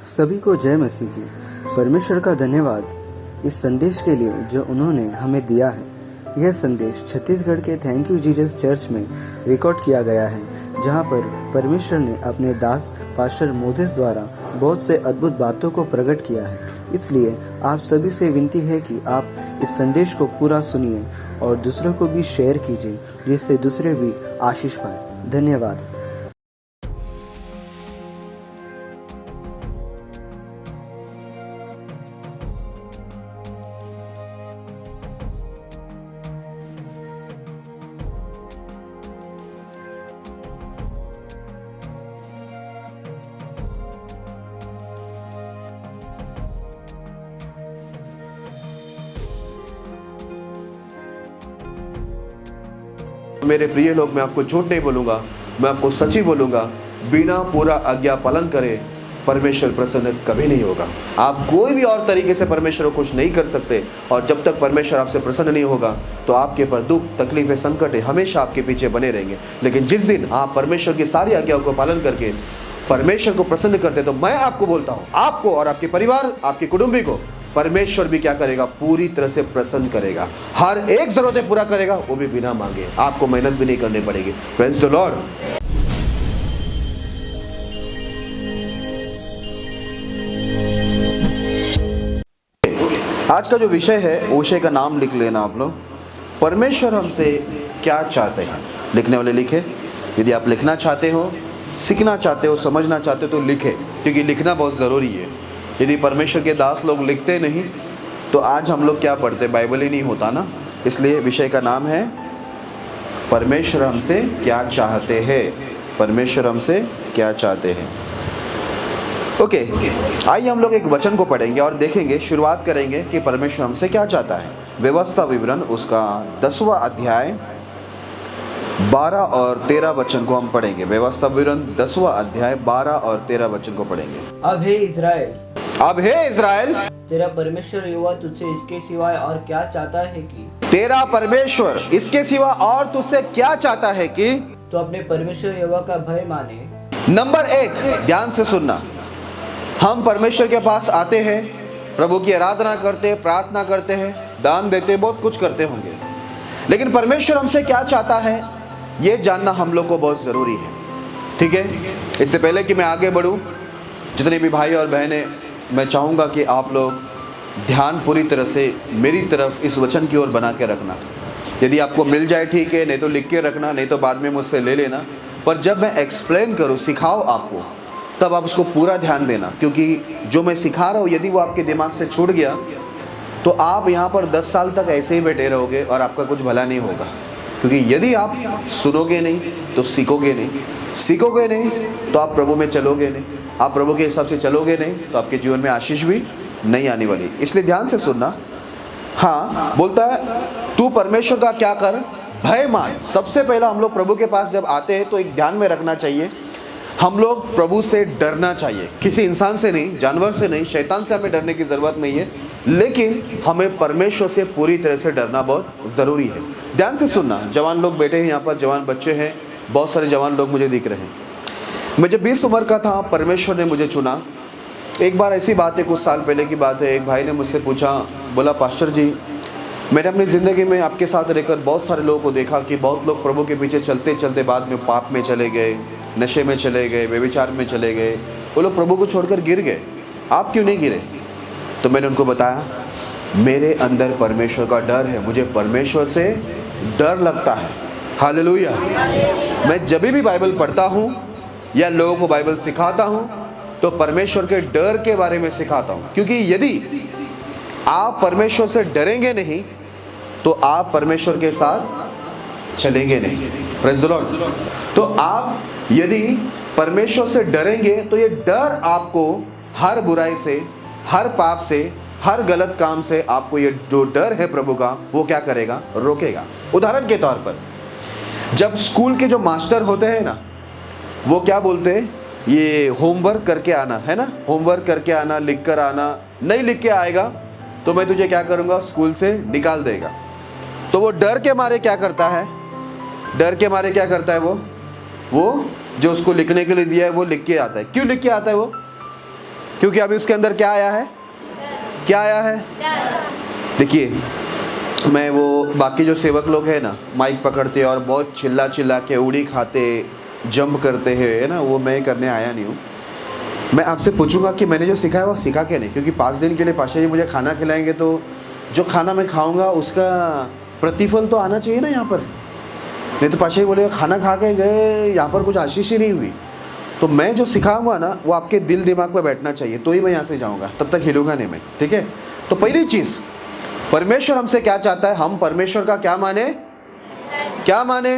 सभी को जय मसीह की। परमेश्वर का धन्यवाद इस संदेश के लिए जो उन्होंने हमें दिया है। यह संदेश छत्तीसगढ़ के थैंक यू जीसस चर्च में रिकॉर्ड किया गया है, जहां पर परमेश्वर ने अपने दास पास्टर मोजेस द्वारा बहुत से अद्भुत बातों को प्रकट किया है। इसलिए आप सभी से विनती है कि आप इस संदेश को पूरा सुनिए और दूसरों को भी शेयर कीजिए, जिससे दूसरे भी आशीष पाए। धन्यवाद। मेरे प्रिय लोग, मैं आपको झूठ नहीं बोलूंगा, मैं आपको सच ही बोलूंगा। बिना पूरा आज्ञा पालन करे परमेश्वर प्रसन्न कभी नहीं होगा। आप कोई भी और तरीके से परमेश्वर को खुश नहीं कर सकते, और जब तक परमेश्वर आपसे प्रसन्न नहीं होगा तो आपके पर दुख, तकलीफें, संकट हमेशा आपके पीछे बने रहेंगे। लेकिन जिस दिन आप परमेश्वर की सारी आज्ञाओं को पालन करके परमेश्वर को प्रसन्न करते, तो मैं आपको बोलता हूँ, आपको और आपके परिवार, आपके कुटुंबी को परमेश्वर भी क्या करेगा? पूरी तरह से प्रसन्न करेगा। हर एक जरूरतें पूरा करेगा, वो भी बिना मांगे। आपको मेहनत भी नहीं करनी पड़ेगी। Praise the Lord. आज का जो विषय है, विषय का नाम लिख लेना आप लोग। परमेश्वर हमसे क्या चाहते हैं। लिखने वाले लिखे। यदि आप लिखना चाहते हो, सीखना चाहते हो, समझना चाहते हो तो लिखे, क्योंकि लिखना बहुत ज़रूरी है। यदि परमेश्वर के दास लोग लिखते नहीं तो आज हम लोग क्या पढ़ते? बाइबल ही नहीं होता ना। इसलिए विषय का नाम है परमेश्वर हमसे क्या चाहते हैं। परमेश्वर हमसे क्या चाहते हैं। ओके, आइए हम लोग एक वचन को पढ़ेंगे और देखेंगे, शुरुआत करेंगे कि परमेश्वर हमसे क्या चाहता है। व्यवस्था विवरण उसका 10वां अध्याय 12 और 13 वचन को हम पढ़ेंगे। व्यवस्था विवरण 10वां अध्याय 12 और 13 वचन को पढ़ेंगे। अब हे इज़राइल, तेरा परमेश्वर यहोवा तुझसे इसके सिवाय और क्या चाहता है कि तेरा परमेश्वर इसके सिवा और तुझसे क्या चाहता है कि तो अपने परमेश्वर यहोवा का भय माने। नंबर 1, ध्यान से सुनना। हम परमेश्वर के पास आते हैं, प्रभु की आराधना करते हैं, प्रार्थना करते हैं, दान देते, बहुत कुछ करते होंगे, लेकिन परमेश्वर हमसे क्या चाहता है ये जानना हम लोग को बहुत ज़रूरी है। ठीक है, इससे पहले कि मैं आगे बढ़ूँ, जितने भी भाई और बहनें, मैं चाहूँगा कि आप लोग ध्यान पूरी तरह से मेरी तरफ इस वचन की ओर बना के रखना। यदि आपको मिल जाए ठीक है, नहीं तो लिख के रखना, नहीं तो बाद में मुझसे ले लेना। पर जब मैं एक्सप्लेन करूँ, सिखाओ आपको, तब आप उसको पूरा ध्यान देना, क्योंकि जो मैं सिखा रहा हूँ यदि वो आपके दिमाग से छूट गया तो आप यहाँ पर 10 साल तक ऐसे ही बैठे रहोगे और आपका कुछ भला नहीं होगा। क्योंकि यदि आप सुनोगे नहीं तो सीखोगे नहीं, सीखोगे नहीं तो आप प्रभु में चलोगे नहीं, आप प्रभु के हिसाब से चलोगे नहीं तो आपके जीवन में आशीष भी नहीं आने वाली। इसलिए ध्यान से सुनना। हाँ, बोलता है तू परमेश्वर का क्या कर? भय मान। सबसे पहला हम लोग प्रभु के पास जब आते हैं तो एक ध्यान में रखना चाहिए, हम लोग प्रभु से डरना चाहिए। किसी इंसान से नहीं, जानवर से नहीं, शैतान से हमें डरने की ज़रूरत नहीं है, लेकिन हमें परमेश्वर से पूरी तरह से डरना बहुत ज़रूरी है। ध्यान से सुनना। जवान लोग बैठे हैं यहाँ पर, जवान बच्चे हैं, बहुत सारे जवान लोग मुझे दिख रहे हैं। मैं जब 20 उम्र का था, परमेश्वर ने मुझे चुना। एक बार ऐसी बात है, कुछ साल पहले की बात है, एक भाई ने मुझसे पूछा, बोला पास्टर जी, मैंने अपनी ज़िंदगी में आपके साथ रहकर बहुत सारे लोगों को देखा कि बहुत लोग प्रभु के पीछे चलते चलते बाद में पाप में चले गए, नशे में चले गए, व्यभिचार में चले गए, वो लोग प्रभु को छोड़कर गिर गए, आप क्यों नहीं गिरे? तो मैंने उनको बताया, मेरे अंदर परमेश्वर का डर है, मुझे परमेश्वर से डर लगता है। हालेलुया। मैं जब भी बाइबल पढ़ता हूँ या लोगों को बाइबल सिखाता हूँ तो परमेश्वर के डर के बारे में सिखाता हूँ, क्योंकि यदि आप परमेश्वर से डरेंगे नहीं तो आप परमेश्वर के साथ चलेंगे नहीं। Praise the Lord. तो आप यदि परमेश्वर से डरेंगे तो ये डर आपको हर बुराई से, हर पाप से, हर गलत काम से, आपको ये जो डर है प्रभु का, वो क्या करेगा? रोकेगा। उदाहरण के तौर पर, जब स्कूल के जो मास्टर होते हैं ना, वो क्या बोलते हैं? ये होमवर्क करके आना है ना, होमवर्क करके आना, लिख कर आना। नहीं लिख के आएगा तो मैं तुझे क्या करूँगा? स्कूल से निकाल देगा। तो वो डर के मारे क्या करता है? डर के मारे क्या करता है? वो जो उसको लिखने के लिए दिया है वो लिख के आता है। क्यों लिख के आता है वो? क्योंकि अभी उसके अंदर क्या आया है? क्या आया है? देखिए, मैं वो बाकी जो सेवक लोग हैं ना, माइक पकड़ते और बहुत चिल्ला चिल्ला के उड़ी खाते, जंप करते हैं, है ना, वो मैं करने आया नहीं हूँ। मैं आपसे पूछूंगा कि मैंने जो सीखा है वो सीखा क्या नहीं, क्योंकि 5 दिन के लिए पाशा जी मुझे खाना खिलाएंगे तो जो खाना मैं खाऊंगा उसका प्रतिफल तो आना चाहिए ना यहाँ पर। नहीं तो पाशा जी बोले खाना खा के गए, यहाँ पर कुछ आशीष ही नहीं हुई। तो मैं जो सिखाऊंगा ना वो आपके दिल दिमाग में बैठना चाहिए, तो ही मैं यहाँ से जाऊँगा, तब तक हिलूंगा नहीं मैं, ठीक है। तो पहली चीज़, परमेश्वर हमसे क्या चाहता है? हम परमेश्वर का क्या माने? क्या माने?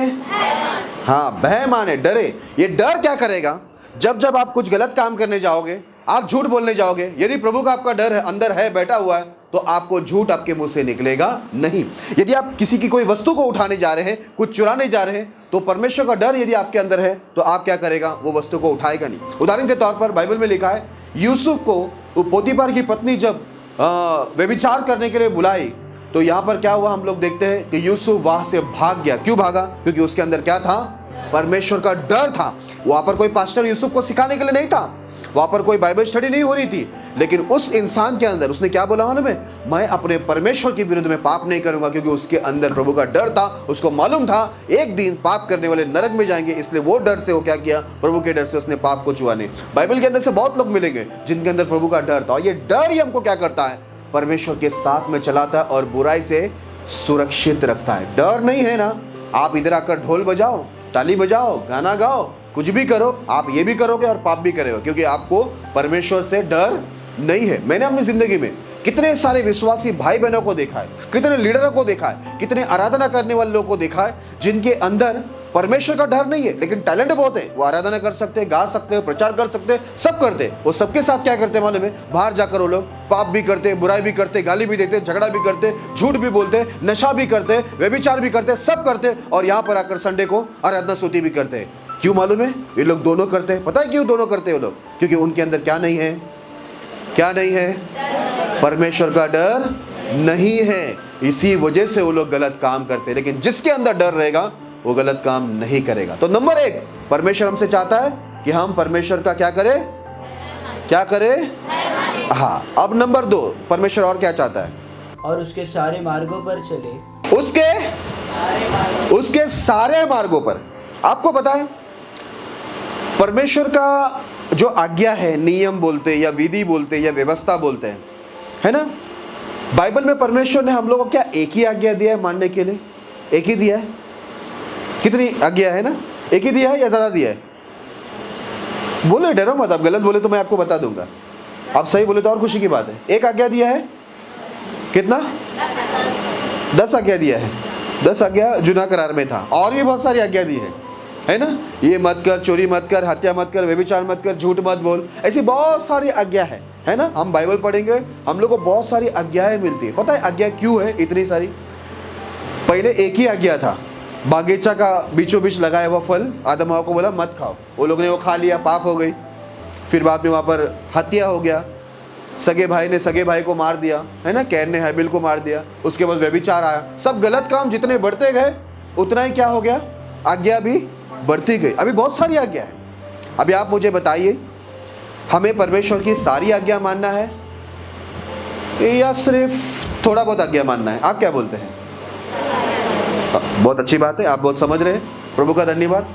हाँ, भय माने, डरे। ये डर क्या करेगा? जब जब आप कुछ गलत काम करने जाओगे, आप झूठ बोलने जाओगे, यदि प्रभु का आपका डर है, अंदर है, बैठा हुआ है, तो आपको झूठ आपके मुंह से निकलेगा नहीं। यदि आप किसी की कोई वस्तु को उठाने जा रहे हैं, कुछ चुराने जा रहे हैं, तो परमेश्वर का डर यदि आपके अंदर है तो आप क्या करेगा? वो वस्तु को उठाएगा नहीं। उदाहरण के तौर पर बाइबल में लिखा है, यूसुफ को पोतीफर की पत्नी जब व्यभिचार करने के लिए बुलाई, तो यहाँ पर क्या हुआ? हम लोग देखते हैं कि यूसुफ वहां से भाग गया। क्यों भागा? क्योंकि उसके अंदर क्या था? परमेश्वर का डर था। वहां पर कोई पास्टर यूसुफ को सिखाने के लिए नहीं था, वहां पर कोई बाइबल स्टडी नहीं हो रही थी, लेकिन उस इंसान के अंदर उसने क्या बोला मालूम है? मैं अपने परमेश्वर के विरुद्ध में पाप नहीं करूंगा, क्योंकि उसके अंदर प्रभु का डर था। उसको मालूम था एक दिन पाप करने वाले नरक में जाएंगे, इसलिए वो डर से वो क्या किया? प्रभु के डर से उसने पाप को छुआ नहीं। बाइबल के अंदर से बहुत लोग मिलेंगे जिनके अंदर प्रभु का डर था, और ये डर ही हमको क्या करता है? परमेश्वर के साथ में चलाता है और बुराई से सुरक्षित रखता है। डर नहीं है ना, आप इधर आकर ढोल बजाओ, ताली बजाओ, गाना गाओ, कुछ भी करो, आप ये भी करोगे और पाप भी करोगे, क्योंकि आपको परमेश्वर से डर नहीं है। मैंने अपनी जिंदगी में कितने सारे विश्वासी भाई बहनों को देखा है, कितने लीडरों को देखा है, कितने आराधना करने वाले लोगों को देखा है जिनके अंदर परमेश्वर का डर नहीं है, लेकिन टैलेंट बहुत है। वो आराधना कर सकते हैं, गा सकते हैं, प्रचार कर सकते हैं, सब करते हैं। वो सबके साथ क्या करते हैं मालूम है? बाहर जाकर वो लोग पाप भी करते, बुराई भी करते, गाली भी देते, झगड़ा भी करते, झूठ भी बोलते, नशा भी करते, व्यभिचार भी करते, सब करते, और यहाँ पर आकर संडे को आराधना स्तुति भी करते हैं। क्यों मालूम है? ये लोग दोनों करते हैं। पता है क्यों दोनों करते हैं वो लोग? क्योंकि उनके अंदर क्या नहीं है? क्या नहीं है? परमेश्वर का डर नहीं है। इसी वजह से वो लोग गलत काम करते हैं। लेकिन जिसके अंदर डर रहेगा वो गलत काम नहीं करेगा। तो नंबर 1, परमेश्वर हमसे चाहता है कि हम परमेश्वर का क्या करें? क्या करें? हाँ। अब नंबर 2, परमेश्वर और क्या चाहता है? और उसके सारे मार्गों पर चले। उसके सारे मार्गों पर। आपको पता है परमेश्वर का जो आज्ञा है, नियम बोलते या विधि बोलते या व्यवस्था बोलते हैं, है ना, बाइबल में परमेश्वर ने हम लोगों को क्या एक ही आज्ञा दिया है मानने के लिए? एक ही दिया है। कितनी आज्ञा है ना? एक ही दिया है या ज्यादा दिया है? बोले, डरो मत, आप गलत बोले तो मैं आपको बता दूंगा, आप सही बोले तो और खुशी की बात है। एक आज्ञा दिया है। कितना? 10 आज्ञा दिया है। 10 आज्ञा जुना करार में था, और भी बहुत सारी आज्ञा दी है ना? ये मत कर, चोरी मत कर, हत्या मत कर, व्यभिचार मत कर, झूठ मत बोल, ऐसी बहुत सारी आज्ञा है ना? हम बाइबल पढ़ेंगे, हम लोग को बहुत सारी आज्ञाएं मिलती है। पता है आज्ञा क्यों है इतनी सारी? पहले एक ही आज्ञा था, बागीचा का बीचों बीच लगाया हुआ फल आदम हवा को बोला मत खाओ, वो लोग ने वो खा लिया, पाप हो गई। फिर बाद में वहाँ पर हत्या हो गया, सगे भाई ने सगे भाई को मार दिया, है ना? कैन ने हैबिल को मार दिया। उसके बाद व्यभिचार आया। सब गलत काम जितने बढ़ते गए उतना ही क्या हो गया? आज्ञा भी बढ़ती गई। अभी बहुत सारी आज्ञा है। अभी आप मुझे बताइए, हमें परमेश्वर की सारी आज्ञा मानना है या सिर्फ थोड़ा बहुत आज्ञा मानना है? आप क्या बोलते हैं? बहुत अच्छी बात है, आप बहुत समझ रहे हैं, प्रभु का धन्यवाद।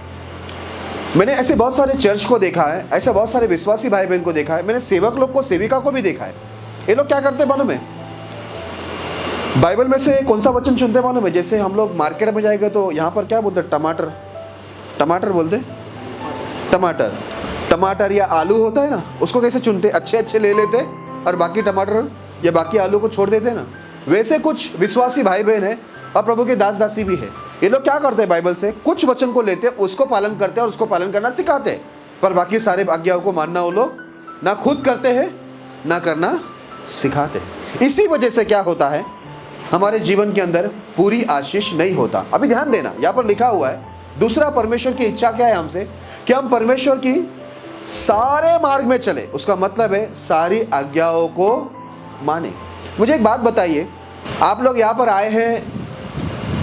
मैंने ऐसे बहुत सारे चर्च को देखा है, ऐसे बहुत सारे विश्वासी भाई बहन को देखा है, मैंने सेवक लोग को, सेविका को भी देखा है। ये लोग क्या करते हैं मालूम है? बाइबल में से कौन सा वचन चुनते हैं मालूम है? जैसे हम लोग मार्केट में जाएंगे तो यहाँ पर क्या बोलते हैं? टमाटर, टमाटर बोलते, टमाटर या आलू होता है ना, उसको कैसे चुनते? अच्छे अच्छे ले लेते और बाकी टमाटर या बाकी आलू को छोड़ देते ना। वैसे कुछ विश्वासी भाई बहन है और प्रभु के दास दासी भी है। ये लोग क्या करते हैं? बाइबल से कुछ वचन को लेते, उसको पालन करते हैं और उसको पालन करना सिखाते हैं, पर बाकी सारे आज्ञाओं को मानना वो लोग ना खुद करते हैं ना करना सिखाते हैं। इसी वजह से क्या होता है? हमारे जीवन के अंदर पूरी आशीष नहीं होता। अभी ध्यान देना, यहाँ पर लिखा हुआ है, दूसरा परमेश्वर की इच्छा क्या है हमसे? कि हम परमेश्वर की सारे मार्ग में चले। उसका मतलब है सारी आज्ञाओं को माने। मुझे एक बात बताइए, आप लोग यहाँ पर आए हैं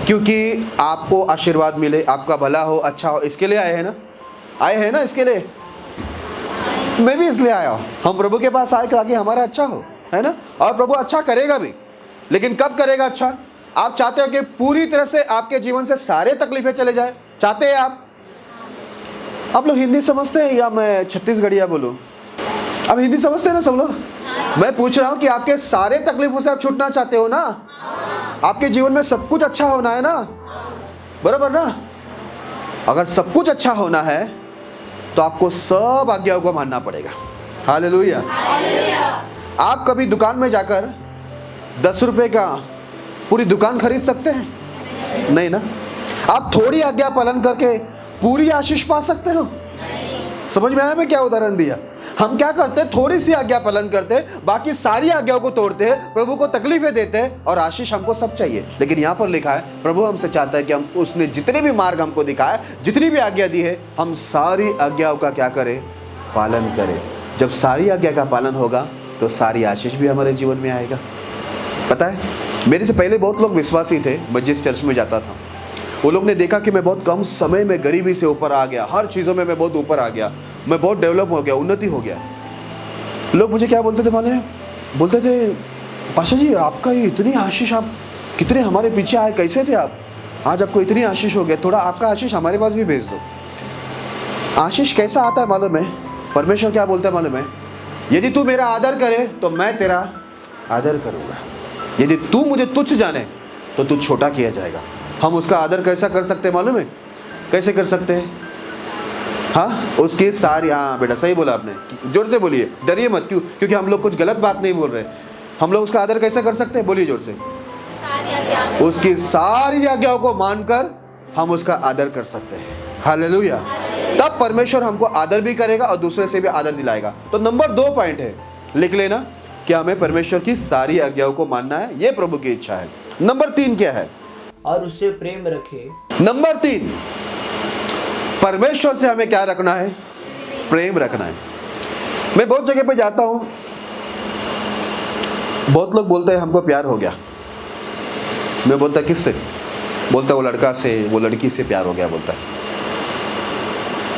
क्योंकि आपको आशीर्वाद मिले, आपका भला हो, अच्छा हो, इसके लिए आए हैं ना? आए हैं ना इसके लिए? मैं भी इसलिए आया हूँ, हम प्रभु के पास आए ताकि हमारा अच्छा हो, है ना। और प्रभु अच्छा करेगा भी, लेकिन कब करेगा अच्छा? आप चाहते हो कि पूरी तरह से आपके जीवन से सारे तकलीफें चले जाए? चाहते हैं आप लोग हिंदी समझते हैं या मैं छत्तीसगढ़िया बोलूं? अब हिंदी समझते हैं ना सब लोग? मैं पूछ रहा हूं कि आपके सारे तकलीफों से आप छूटना चाहते हो ना? आपके जीवन में सब कुछ अच्छा होना है ना, बराबर ना? अगर सब कुछ अच्छा होना है तो आपको सब आज्ञाओं को मानना पड़ेगा। हालेलुया। आप कभी दुकान में जाकर 10 रुपए का पूरी दुकान खरीद सकते हैं? नहीं ना। आप थोड़ी आज्ञा पालन करके पूरी आशीष पा सकते हो? समझ में आया मैं क्या उदाहरण दिया? हम क्या करते हैं, थोड़ी सी आज्ञा पालन करते हैं, बाकी सारी आज्ञाओं को तोड़ते हैं, प्रभु को तकलीफें देते हैं और आशीष हमको सब चाहिए। लेकिन यहाँ पर लिखा है प्रभु हमसे चाहता है कि हम उसने जितने भी मार्ग हमको दिखाया, जितनी भी आज्ञा दी है, हम सारी आज्ञाओं का क्या करें? पालन करें। जब सारी आज्ञा का पालन होगा तो सारी आशीष भी हमारे जीवन में आएगा। पता है, मेरे से पहले बहुत लोग विश्वासी थे, मैं जिस चर्च में जाता था, वो लोग ने देखा कि मैं बहुत कम समय में गरीबी से ऊपर आ गया, हर चीज़ों में मैं बहुत ऊपर आ गया, मैं बहुत डेवलप हो गया, उन्नति हो गया। लोग मुझे क्या बोलते थे माने? बोलते थे पाशा जी आपका ये इतनी आशीष, आप कितने हमारे पीछे आए, कैसे थे आप, आज आपको इतनी आशीष हो गया, थोड़ा आपका आशीष हमारे पास भी भेज दो। आशीष कैसा आता है मालूम है? परमेश्वर क्या बोलता है मालूम है? यदि तू मेरा आदर करे तो मैं तेरा आदर करूँगा, यदि तू मुझे तुच्छ जाने तो तू छोटा किया जाएगा। हम उसका आदर कैसा कर सकते हैं मालूम है? कैसे कर सकते हैं? हाँ, उसकी सारी, हाँ बेटा सही बोला आपने, जोर से बोलिए, डरिए मत। क्यों? क्योंकि हम लोग कुछ गलत बात नहीं बोल रहे। हम लोग उसका आदर कैसे कर सकते हैं? बोलिए जोर से। उसकी सारी आज्ञाओं को मानकर हम उसका आदर कर सकते हैं। हालेलुया। तब परमेश्वर हमको आदर भी करेगा और दूसरे से भी आदर दिलाएगा। तो नंबर 2 पॉइंट है, लिख लेना कि हमें परमेश्वर की सारी आज्ञाओं को मानना है, ये प्रभु की इच्छा है। नंबर 3 क्या है? और उससे प्रेम रखे। नंबर 3, परमेश्वर से हमें क्या रखना है? प्रेम रखना है। मैं बहुत जगह पे जाता हूं, बहुत लोग बोलते हैं हमको प्यार हो गया। मैं बोलता किससे? बोलता वो लड़का से, वो लड़की से प्यार हो गया बोलता है।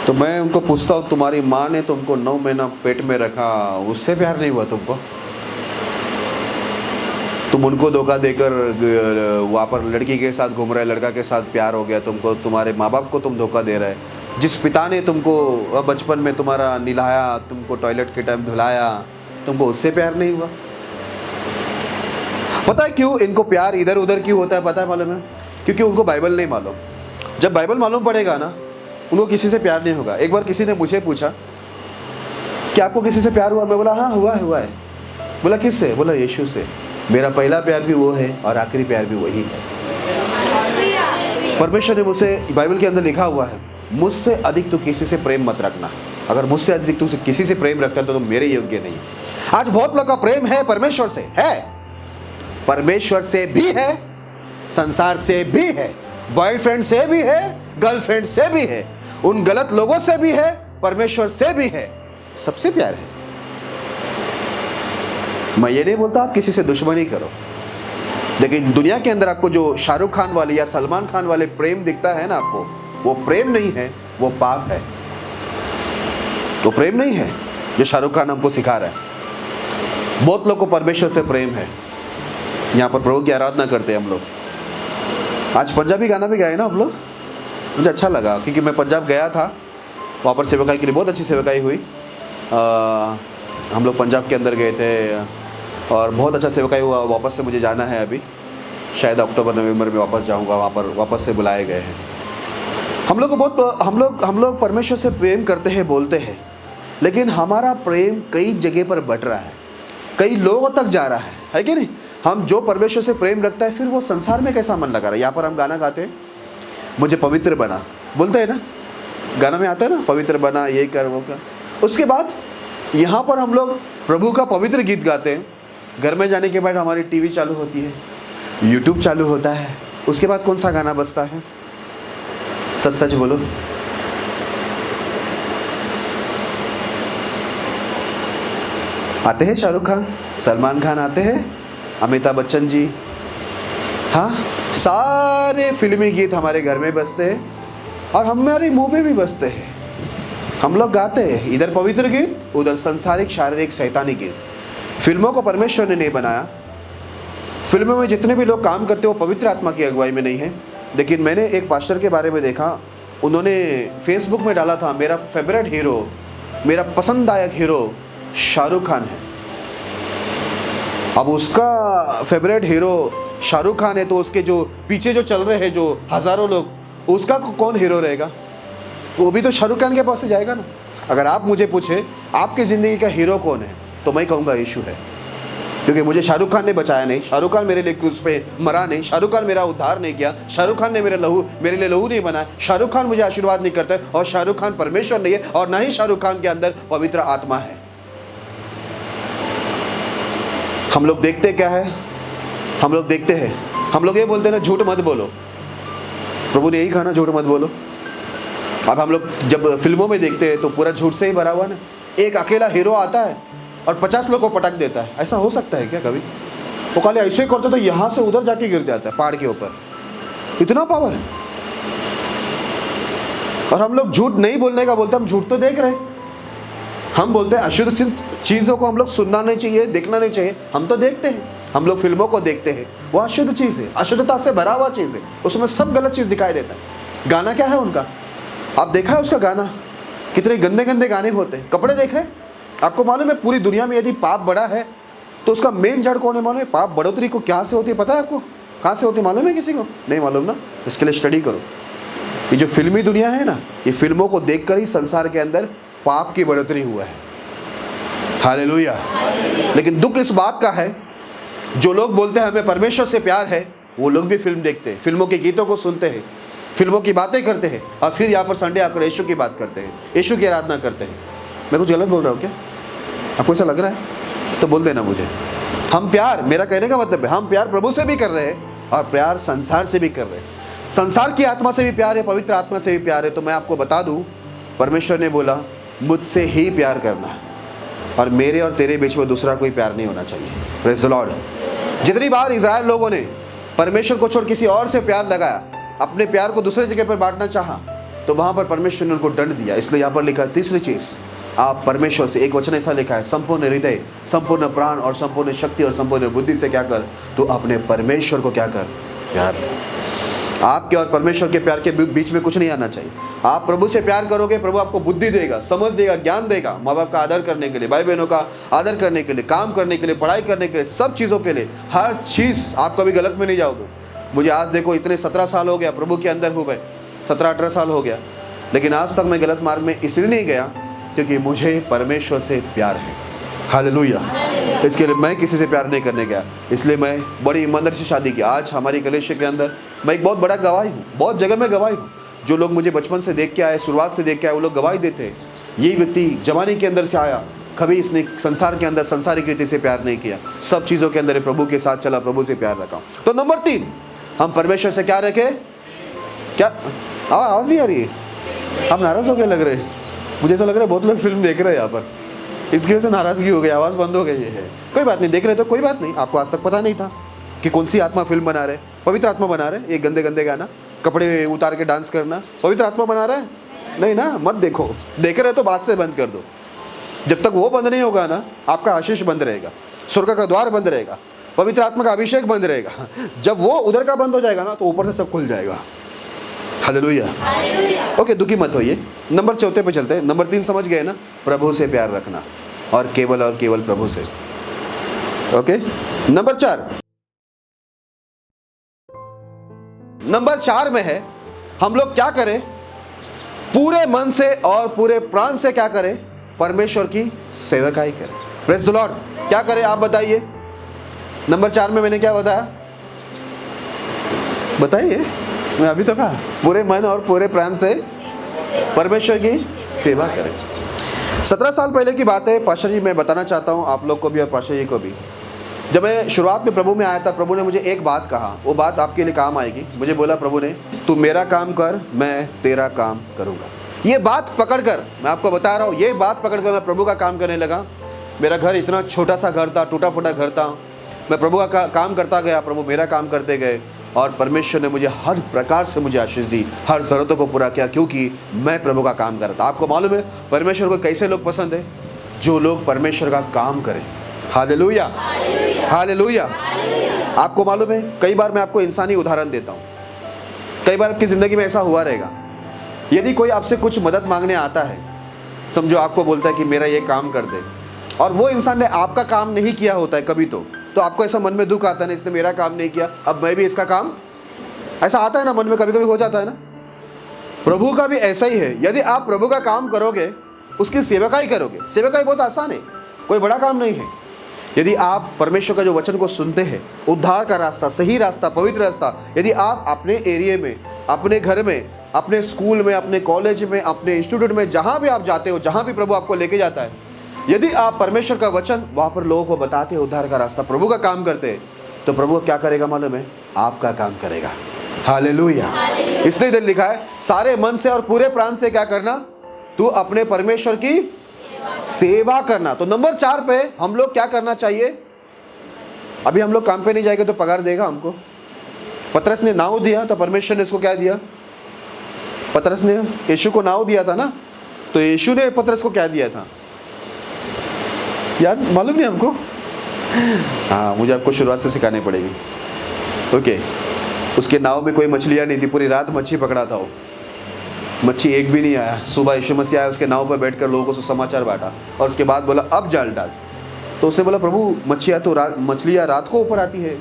तो मैं उनको पूछता हूँ तुम्हारी माँ ने तुमको 9 महीना पेट में रखा, उससे प्यार नहीं हुआ तुमको? तुम उनको धोखा देकर वहाँ पर लड़की के साथ घूम रहे, लड़का के साथ प्यार हो गया तुमको, तुम्हारे माँ बाप को तुम धोखा दे रहे। जिस पिता ने तुमको बचपन में तुम्हारा निलाया, तुमको टॉयलेट के टाइम धुलाया, तुमको उससे प्यार नहीं हुआ? पता है क्यों इनको प्यार इधर उधर क्यों होता है? पता है मालूम है? क्योंकि उनको बाइबल नहीं मालूम। जब बाइबल मालूम पड़ेगा ना, उनको किसी से प्यार नहीं होगा। एक बार किसी ने मुझे पूछा कि आपको किसी से प्यार हुआ? मैं बोला हाँ हुआ है। बोला किससे? बोला यीशु से। मेरा पहला प्यार भी वो है और आखिरी प्यार भी वही है। परमेश्वर ने मुझसे, बाइबल के अंदर लिखा हुआ है, मुझसे अधिक तो किसी से प्रेम मत रखना। अगर मुझसे अधिक तू किसी से प्रेम रखता है तो मेरे योग्य नहीं। आज बहुत लोग का प्रेम है परमेश्वर से, है, परमेश्वर से भी है, संसार से भी है, बॉयफ्रेंड से भी है, गर्लफ्रेंड से भी है, उन गलत लोगों से भी है, परमेश्वर से भी है, सबसे प्यार है। मैं ये नहीं बोलता आप किसी से दुश्मनी करो, लेकिन दुनिया के अंदर आपको जो शाहरुख खान वाले या सलमान खान वाले प्रेम दिखता है ना आपको, वो प्रेम नहीं है, वो पाप है। वो प्रेम नहीं है जो शाहरुख खान हमको सिखा रहा है। बहुत लोग को परमेश्वर से प्रेम है। यहाँ पर प्रभु की आराधना करते हैं हम लोग। आज पंजाबी गाना भी गाए ना हम लोग, मुझे अच्छा लगा क्योंकि मैं पंजाब गया था, वहाँ पर सेवकाई के लिए बहुत अच्छी सेवकाई हुई। हम लोग पंजाब के अंदर गए थे और बहुत अच्छा सेवकाई हुआ। वापस से मुझे जाना है, अभी शायद अक्टूबर नवंबर में वापस जाऊंगा। वहाँ पर वापस से बुलाए गए हैं। हम लोग परमेश्वर से प्रेम करते हैं, बोलते हैं, लेकिन हमारा प्रेम कई जगह पर बट रहा है, कई लोगों तक जा रहा है कि नहीं? हम जो परमेश्वर से प्रेम रखता है, फिर वो संसार में कैसा मन लगा रहा है। यहाँ पर हम गाना गाते हैं, मुझे पवित्र बना, बोलते हैं ना, गाना में आता है ना, पवित्र बना, ये कर वो कर। उसके बाद यहाँ पर हम लोग प्रभु का पवित्र गीत गाते हैं। घर में जाने के बाद हमारी टीवी चालू होती है, यूट्यूब चालू होता है, उसके बाद कौन सा गाना बजता है? सच सच बोलो। आते हैं शाहरुख खान, सलमान खान आते हैं, अमिताभ बच्चन जी, हाँ, सारे फिल्मी गीत हमारे घर में बजते हैं और हमारे मुंह में भी बजते हैं। हम लोग गाते हैं, इधर पवित्र गीत, उधर संसारिक शारीरिक शैतानी गीत। फिल्मों को परमेश्वर ने नहीं बनाया। फिल्मों में जितने भी लोग काम करते हैं वो पवित्र आत्मा की अगुवाई में नहीं है। लेकिन मैंने एक पास्टर के बारे में देखा, उन्होंने फेसबुक में डाला था, मेरा फेवरेट हीरो, मेरा पसंददायक हीरो शाहरुख खान है। अब उसका फेवरेट हीरो शाहरुख खान है तो उसके जो पीछे जो चल रहे हैं जो हज़ारों लोग, उसका कौन हीरो रहेगा? वो भी तो शाहरुख खान के पास से जाएगा ना। अगर आप मुझे पूछे आपकी ज़िंदगी का हीरो कौन है, तो मैं कहूँगा यीशु है, क्योंकि मुझे शाहरुख खान ने बचाया नहीं, शाहरुख खान मेरे लिए क्रूस पे मरा नहीं, शाहरुख खान मेरा उद्धार नहीं किया, शाहरुख खान ने मेरे लिए लहू नहीं बनाया, शाहरुख खान मुझे आशीर्वाद नहीं करता, और शाहरुख खान परमेश्वर नहीं है, और ना ही शाहरुख खान के अंदर पवित्र आत्मा है। हम लोग देखते क्या है? हम लोग देखते हैं, हम लोग ये बोलते हैं ना, झूठ मत बोलो। प्रभु ने यही कहा ना, झूठ मत बोलो। अब हम लोग जब फिल्मों में देखते हैं तो पूरा झूठ से ही भरा हुआ ना। एक अकेला हीरो आता है और 50 लोगों को पटक देता है। ऐसा हो सकता है क्या कभी? वो खाली ऐसे ही करते तो यहाँ से उधर जाके गिर जाता है पहाड़ के ऊपर। इतना पावर है। और हम लोग झूठ नहीं बोलने का बोलते, हम झूठ तो देख रहे हैं। हम बोलते हैं अशुद्ध चीज़ों को हम लोग सुनना नहीं चाहिए, देखना नहीं चाहिए। हम तो देखते हैं, हम लोग फिल्मों को देखते हैं, वो अशुद्ध चीज़ है, अशुद्धता से भरा हुआ चीज़ है, उसमें सब गलत चीज़ दिखाई देता है। गाना क्या है उनका? आप देखा है उसका गाना? कितने गंदे गंदे गाने होते हैं। कपड़े देख रहे हैं? आपको मालूम है पूरी दुनिया में यदि पाप बढ़ा है तो उसका मेन जड़ कौन है मालूम है? पाप बढ़ोतरी को क्या से होती है पता है आपको? कहाँ से होती है मालूम है किसी को? नहीं मालूम ना? इसके लिए स्टडी करो। ये जो फिल्मी दुनिया है ना, ये फिल्मों को देखकर ही संसार के अंदर पाप की बढ़ोतरी हुआ है। हालेलुया। लेकिन दुख इस बात का है, जो लोग बोलते हैं हमें परमेश्वर से प्यार है, वो लोग भी फिल्म देखते हैं, फिल्मों के गीतों को सुनते हैं, फिल्मों की बातें करते हैं, और फिर यहाँ पर संडे आकर यीशु की बात करते हैं, यीशु की आराधना करते हैं। मैं कुछ गलत बोल रहा हूँ क्या? आपको ऐसा लग रहा है तो बोल देना मुझे। हम प्यार, मेरा कहने का मतलब है, हम प्यार प्रभु से भी कर रहे हैं और प्यार संसार से भी कर रहे हैं। संसार की आत्मा से भी प्यार है, पवित्र आत्मा से भी प्यार है। तो मैं आपको बता दूँ, परमेश्वर ने बोला मुझसे ही प्यार करना, और मेरे और तेरे बीच में दूसरा कोई प्यार नहीं होना चाहिए। Praise the Lord. जितनी बार इज़राइल लोगों ने परमेश्वर को छोड़ किसी और से प्यार लगाया, अपने प्यार को दूसरे जगह पर बांटना चाहा, तो वहाँ पर परमेश्वर ने उनको दंड दिया। इसलिए यहाँ पर लिखा है तीसरी चीज़, आप परमेश्वर से, एक वचन ऐसा लिखा है, संपूर्ण हृदय, संपूर्ण प्राण और संपूर्ण शक्ति और संपूर्ण बुद्धि से क्या कर? तो अपने परमेश्वर को क्या कर? प्यार कर। आपके और परमेश्वर के प्यार के बीच में कुछ नहीं आना चाहिए। आप प्रभु से प्यार करोगे, प्रभु आपको बुद्धि देगा, समझ देगा, ज्ञान देगा, माँ बाप का आदर करने के लिए, भाई बहनों का आदर करने के लिए, काम करने के लिए, पढ़ाई करने के लिए, सब चीज़ों के लिए, हर चीज़। आप कभी गलत में नहीं जाओगे। मुझे आज देखो इतने 17 साल हो गया प्रभु के अंदर हुए, 17-18 साल हो गया, लेकिन आज तक मैं गलत मार्ग में इसलिए नहीं गया क्योंकि मुझे परमेश्वर से प्यार है। हालेलुया। इसके लिए मैं किसी से प्यार नहीं करने गया, इसलिए मैं बड़ी ईमानदारी से शादी की। आज हमारी कलीसिया के अंदर मैं एक बहुत बड़ा गवाही हूँ, बहुत जगह में गवाही हूँ। जो लोग मुझे बचपन से देख के आए, शुरुआत से देख के आए, वो लोग गवाही देते हैं, यही व्यक्ति जवानी के अंदर से आया, कभी इसने संसार के अंदर संसारिक रीति से प्यार नहीं किया, सब चीज़ों के अंदर प्रभु के साथ चला, प्रभु से प्यार रखा। तो नंबर 3, हम परमेश्वर से क्या रखें? क्या आवाज़ नहीं आ रही है? आप नाराज़ हो गए लग रहे हैं। मुझे ऐसा लग रहा है बहुत लोग फिल्म देख रहे हैं यहाँ पर, इसकी वजह से नाराज़गी हो गई, आवाज़ बंद हो गई है। कोई बात नहीं, देख रहे तो कोई बात नहीं। आपको आज तक पता नहीं था कि कौन सी आत्मा फिल्म बना रहे? पवित्र आत्मा बना रहे। एक गंदे गंदे गाना, कपड़े उतार के डांस करना, पवित्र आत्मा बना रहा है? नहीं ना, मत देखो। देख रहे तो बात से बंद कर दो। जब तक वो बंद नहीं होगा ना, आपका आशीष बंद रहेगा, स्वर्ग का द्वार बंद रहेगा, पवित्र आत्मा का अभिषेक बंद रहेगा। जब वो उधर का बंद हो जाएगा ना, तो ऊपर से सब खुल जाएगा। हालेलुया। ओके, दुखी मत होइए। नंबर 4 पे चलते हैं। नंबर 3 समझ गए ना? प्रभु से प्यार रखना, और केवल प्रभु से। ओके, नंबर 4 में है, हम लोग क्या करें? पूरे मन से और पूरे प्राण से क्या करें? परमेश्वर की सेवकाई करें। Praise the Lord. क्या करें आप बताइए? नंबर 4 में मैंने क्या बताया? बताइए। मैं अभी तो कहा पूरे मन और पूरे प्राण से परमेश्वर की सेवा करें। 17 साल पहले की बात है पाशा जी, मैं बताना चाहता हूँ आप लोग को भी और पाशा जी को भी। जब मैं शुरुआत में प्रभु में आया था, प्रभु ने मुझे एक बात कहा, वो बात आपके लिए काम आएगी। मुझे बोला प्रभु ने, तू मेरा काम कर, मैं तेरा काम करूँगा। ये बात पकड़कर मैं आपको बता रहा हूँ, ये बात पकड़कर मैं प्रभु का काम करने लगा। मेरा घर इतना छोटा सा घर था, टूटा फूटा घर था। मैं प्रभु का काम करता गया, प्रभु मेरा काम करते गए। और परमेश्वर ने मुझे हर प्रकार से मुझे आशीष दी, हर ज़रूरतों को पूरा किया, क्योंकि मैं प्रभु का काम कर रहा था। आपको मालूम है परमेश्वर को कैसे लोग पसंद है? जो लोग परमेश्वर का काम करें। Hallelujah, hallelujah. आपको मालूम है, कई बार मैं आपको इंसानी उदाहरण देता हूँ। कई बार आपकी ज़िंदगी में ऐसा हुआ रहेगा, यदि कोई आपसे कुछ मदद मांगने आता है, समझो आपको बोलता है कि मेरा ये काम कर दे, और वो इंसान ने आपका काम नहीं किया होता है कभी, तो आपको ऐसा मन में दुख आता है ना, इसने मेरा काम नहीं किया, अब मैं भी इसका काम, ऐसा आता है ना मन में, कभी कभी हो जाता है ना। प्रभु का भी ऐसा ही है। यदि आप प्रभु का काम करोगे, उसकी सेवकाई करोगे। सेवकाई बहुत आसान है, कोई बड़ा काम नहीं है। यदि आप परमेश्वर का जो वचन को सुनते हैं, उद्धार का रास्ता, सही रास्ता, पवित्र रास्ता, यदि आप अपने एरिया में, अपने घर में, अपने स्कूल में, अपने कॉलेज में, अपने इंस्टीट्यूट में, जहाँ भी आप जाते हो, जहाँ भी प्रभु आपको लेके जाता है, यदि आप परमेश्वर का वचन वहाँ पर लोगों को बताते हैं, उद्धार का रास्ता, प्रभु का काम करते हैं, तो प्रभु क्या करेगा मालूम है? आपका काम करेगा। हालेलुया। इसलिए इधर लिखा है, सारे मन से और पूरे प्राण से क्या करना? तू अपने परमेश्वर की सेवा करना। तो नंबर 4 पे हम लोग क्या करना चाहिए? अभी हम लोग काम पे नहीं जाएंगे तो पगार देगा हमको? पतरस ने नाव दिया तो परमेश्वर ने इसको क्या दिया? पतरस ने यीशु को नाव दिया था ना, तो यीशु ने पतरस को क्या दिया था? याद मालूम नहीं हमको? हाँ, मुझे आपको शुरुआत से सिखानी पड़ेगी। ओके, उसके नाव में कोई मछलियाँ नहीं थी, पूरी रात मच्छी पकड़ा था वो, मच्छी एक भी नहीं आया। सुबह यीशु मसीह आया, उसके नाव पर बैठकर लोगों को समाचार बांटा, और उसके बाद बोला अब जाल डाल। तो उसने बोला प्रभु मछलियाँ रात को ऊपर आती है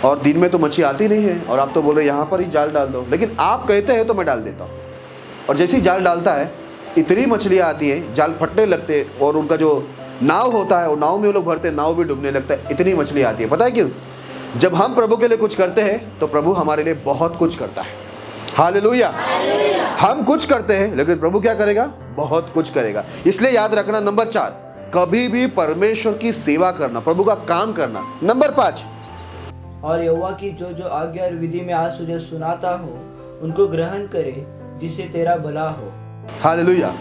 और दिन में तो मच्छी आती नहीं है, और आप तो बोल रहे यहाँ पर ही जाल डाल दो, लेकिन आप कहते हैं तो मैं डाल देता हूँ। और जैसे ही जाल डालता है, इतनी मछलियाँ आती हैं, जाल फटने लगते, और उनका जो नाव होता है, वो नाव में वो लोग भरते, नाव भी डूबने लगता है, इतनी मछली आती है। पता है क्यों? जब हम प्रभु के लिए कुछ करते हैं तो प्रभु हमारे लिए बहुत कुछ करता है। हालेलुया। हम कुछ करते हैं, लेकिन प्रभु क्या करेगा? बहुत कुछ करेगा। इसलिए याद रखना, नंबर 4, कभी भी परमेश्वर की सेवा करना, प्रभु का काम करना। नंबर 5, और यहोवा की जो जो आज्ञा और विधि में आज तुझे सुनाता हो, उनको ग्रहण करे, जिससे तेरा भला हो। हालेलुया।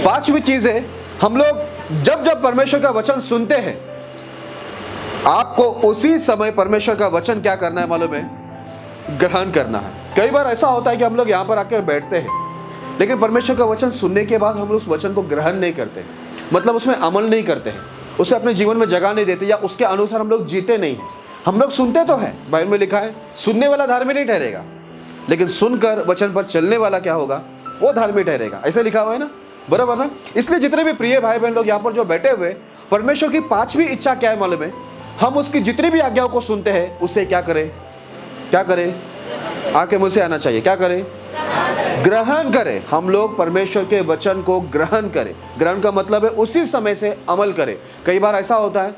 5वीं चीज है, हम लोग जब जब परमेश्वर का वचन सुनते हैं, आपको उसी समय परमेश्वर का वचन क्या करना है मालूम है? ग्रहण करना है। कई बार ऐसा होता है कि हम लोग यहाँ पर आकर बैठते हैं, लेकिन परमेश्वर का वचन सुनने के बाद हम लोग उस वचन को ग्रहण नहीं करते, मतलब उसमें अमल नहीं करते हैं, उसे अपने जीवन में जगह नहीं देते, या उसके अनुसार हम लोग जीते नहीं हैं। हम लोग सुनते तो हैं, बाइबल में लिखा है सुनने वाला धार्मिक नहीं ठहरेगा, लेकिन सुनकर वचन पर चलने वाला क्या होगा? वो धार्मिक ठहरेगा। ऐसे लिखा हुआ है ना, बराबर ना? इसलिए जितने भी प्रिय भाई बहन लोग यहाँ पर जो बैठे हुए, परमेश्वर की 5वीं इच्छा क्या है मालूम है? हम उसकी जितनी भी आज्ञाओं को सुनते हैं, उसे क्या करें? क्या करें? आके मुझसे आना चाहिए। क्या करें? ग्रहण करें। हम लोग परमेश्वर के वचन को ग्रहण करें। ग्रहण का मतलब है उसी समय से अमल करें। कई बार ऐसा होता है,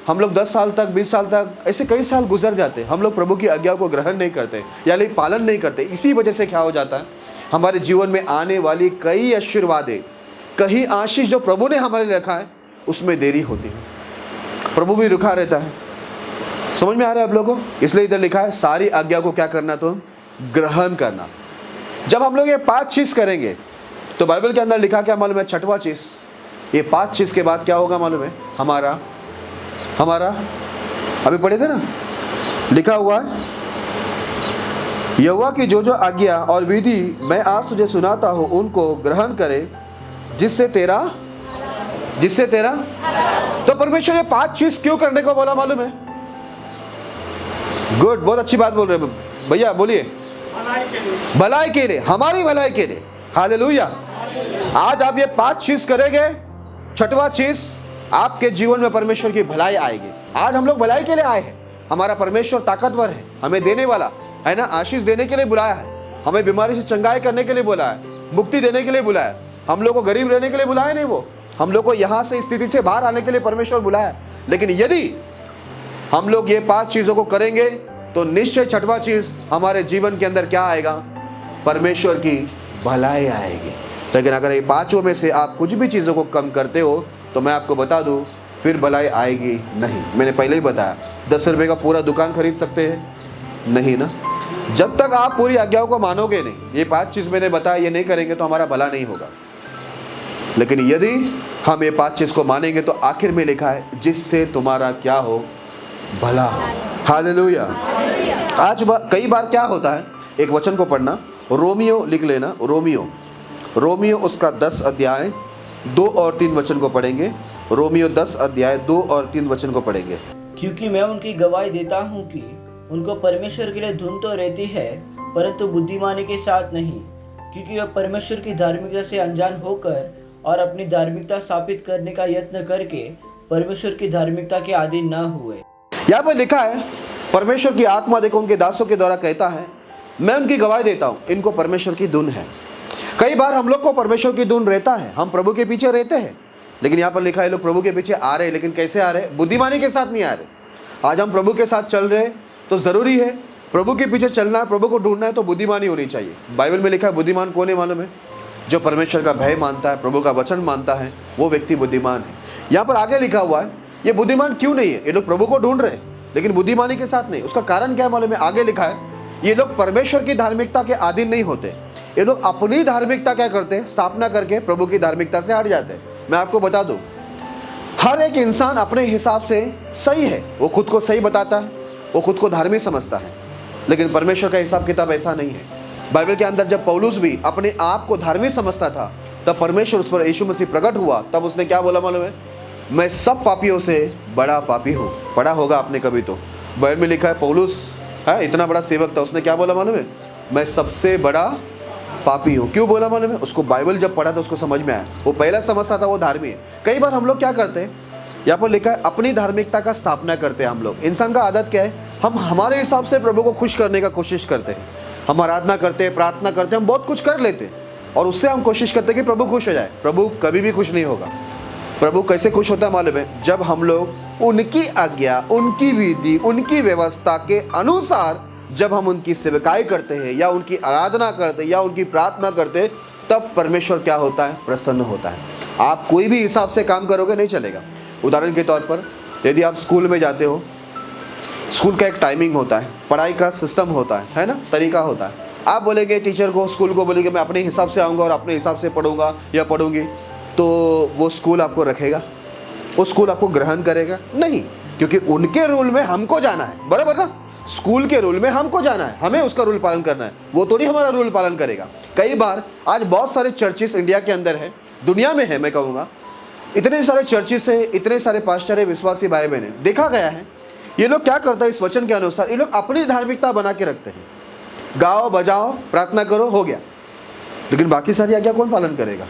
हम लोग 10 साल तक, 20 साल तक, ऐसे कई साल गुजर जाते हैं, हम लोग प्रभु की आज्ञा को ग्रहण नहीं करते, यानी पालन नहीं करते। इसी वजह से क्या हो जाता है? हमारे जीवन में आने वाली कई आशीर्वादें, कई आशीष जो प्रभु ने हमारे लिए रखा है, उसमें देरी होती है, प्रभु भी रुका रहता है। समझ में आ रहा है आप लोगों को? इसलिए इधर लिखा है सारी आज्ञा को क्या करना? तो ग्रहण करना। जब हम लोग ये 5 चीज़ करेंगे, तो बाइबल के अंदर लिखा क्या मालूम है? 6वां चीज़, ये 5 चीज़ के बाद क्या होगा मालूम है? हमारा अभी पढ़े थे ना, लिखा हुआ है यहोवा की जो जो आज्ञा और विधि मैं आज तुझे सुनाता हूँ, उनको ग्रहण करे, जिससे तेरा तो परमेश्वर ने 5 चीज क्यों करने को बोला मालूम है? गुड, बहुत अच्छी बात बोल रहे हैं भैया, बोलिए। भलाई के लिए, हमारी भलाई के लिए। हालेलुया। आज आप ये 5 चीज करेंगे, 6वां चीज, आपके जीवन में परमेश्वर की भलाई आएगी। आज हम लोग भलाई के लिए आए हैं। हमारा परमेश्वर ताकतवर है, हमें देने वाला है ना, आशीष देने के लिए बुलाया है, हमें बीमारी से चंगाई करने के लिए बुलाया है, मुक्ति देने के लिए बुलाया है, हम लोग को गरीब रहने के लिए बुलाया नहीं, वो हम लोग को यहां से स्थिति से बाहर आने के लिए परमेश्वर बुलाया। लेकिन यदि हम लोग ये 5 चीजों को करेंगे, तो निश्चय 6वां चीज हमारे जीवन के अंदर क्या आएगा? परमेश्वर की भलाई आएगी। लेकिन अगर ये 5 में से आप कुछ भी चीजों को कम करते हो, तो मैं आपको बता दूं, फिर भलाई आएगी नहीं। मैंने पहले ही बताया, 10 रुपए का पूरा दुकान खरीद सकते हैं? नहीं ना। जब तक आप पूरी आज्ञाओं को मानोगे नहीं, ये 5 चीज मैंने बताया, ये नहीं करेंगे तो हमारा भला नहीं होगा। लेकिन यदि हम ये 5 चीज को मानेंगे, तो आखिर में लिखा है जिससे तुम्हारा क्या हो? भला हो। हालेलुया। कई बार क्या होता है, एक वचन को पढ़ना, रोमियो लिख लेना, रोमियो उसका 10 अध्याय 2 और 3 वचन को पढ़ेंगे। रोमियो 10 अध्याय 2 और 3 वचन को पढ़ेंगे। क्योंकि मैं उनकी गवाही देता हूँ कि उनको परमेश्वर के लिए धुन तो रहती है, परंतु बुद्धिमानी के साथ नहीं, क्योंकि वे परमेश्वर की धार्मिकता से अनजान होकर और अपनी धार्मिकता स्थापित करने का यत्न करके परमेश्वर की धार्मिकता के अधीन न हुए। यहाँ पर लिखा है, परमेश्वर की आत्मा देखो उनके दासों के द्वारा कहता है, मैं उनकी गवाही देता हूँ, इनको परमेश्वर की धुन है। कई बार हम लोग को परमेश्वर की धुन रहता है, हम प्रभु के पीछे रहते हैं, लेकिन यहाँ पर लिखा है लोग प्रभु के पीछे आ रहे हैं, लेकिन कैसे आ रहे हैं? बुद्धिमानी के साथ नहीं आ रहे। आज हम प्रभु के साथ चल रहे हैं तो ज़रूरी है, प्रभु के पीछे चलना है, प्रभु को ढूंढना है तो बुद्धिमानी होनी चाहिए। बाइबल में लिखा है बुद्धिमान कौन है मालूम है? जो परमेश्वर का भय मानता है, प्रभु का वचन मानता है, वो व्यक्ति बुद्धिमान है। यहाँ पर आगे लिखा हुआ है, ये बुद्धिमान क्यों नहीं है? ये लोग प्रभु को ढूंढ रहे हैं लेकिन बुद्धिमानी के साथ नहीं। उसका कारण क्या है मालूम है? आगे लिखा है, ये लोग परमेश्वर की धार्मिकता के अधीन नहीं होते। ये लोग अपनी धार्मिकता क्या करते हैं? स्थापना करके प्रभु की धार्मिकता से हट जाते हैं। मैं आपको बता दूं, हर एक इंसान अपने हिसाब से सही है, वो खुद को सही बताता है, वो खुद को धार्मिक समझता है, लेकिन परमेश्वर का हिसाब किताब ऐसा नहीं है। बाइबल के अंदर जब पौलुस भी अपने आप को धार्मिक समझता था, तब परमेश्वर उस पर यीशु मसीह प्रकट हुआ, तब उसने क्या बोला मालूम है? मैं सब पापियों से बड़ा पापी हूँ। पढ़ा होगा आपने कभी तो, बाइबल में लिखा है पौलुस है इतना बड़ा सेवक था, उसने क्या बोला मालूम है? मैं सबसे बड़ा पापी हूँ। क्यों बोला मालूम है? उसको बाइबल जब पढ़ा तो उसको समझ में आया, वो पहला समझता था वो धार्मिक है। कई बार हम लोग क्या करते हैं, यहाँ पर लिखा है अपनी धार्मिकता का स्थापना करते हैं हम लोग। इंसान का आदत क्या है? हम हमारे हिसाब से प्रभु को खुश करने का कोशिश करते हैं। हम आराधना करते हैं, प्रार्थना करते हैं, हम बहुत कुछ कर लेते हैं और उससे हम कोशिश करते हैं कि प्रभु खुश हो जाए। प्रभु कभी भी खुश नहीं होगा। प्रभु कैसे खुश होता है मालूम है? जब हम लोग उनकी आज्ञा, उनकी विधि, उनकी व्यवस्था के अनुसार जब हम उनकी सेवकाई करते हैं या उनकी आराधना करते हैं या उनकी प्रार्थना करते हैं, तब परमेश्वर क्या होता है? प्रसन्न होता है। आप कोई भी हिसाब से काम करोगे नहीं चलेगा। उदाहरण के तौर पर यदि आप स्कूल में जाते हो, स्कूल का एक टाइमिंग होता है, पढ़ाई का सिस्टम होता है ना, तरीका होता है। आप बोलेंगे टीचर को, स्कूल को बोलेंगे मैं अपने हिसाब से आऊँगा और अपने हिसाब से पढ़ूंगा या पढ़ूंगी, तो वो स्कूल आपको रखेगा? वो स्कूल आपको ग्रहण करेगा? नहीं, क्योंकि उनके रूल में हमको जाना है, बराबर ना? स्कूल के रूल में हमको जाना है, हमें उसका रूल पालन करना है, वो थोड़ी हमारा रूल पालन करेगा। कई बार आज बहुत सारे चर्चेस इंडिया के अंदर है, दुनिया में है, मैं कहूँगा इतने सारे चर्चेस है, इतने सारे पास्टर है, विश्वासी भाई बहन है। देखा गया है ये लोग क्या करता है, इस वचन के अनुसार ये लोग अपनी धार्मिकता बना के रखते हैं। गाओ बजाओ प्रार्थना करो, हो गया, लेकिन बाकी सारी आज्ञा कौन पालन करेगा?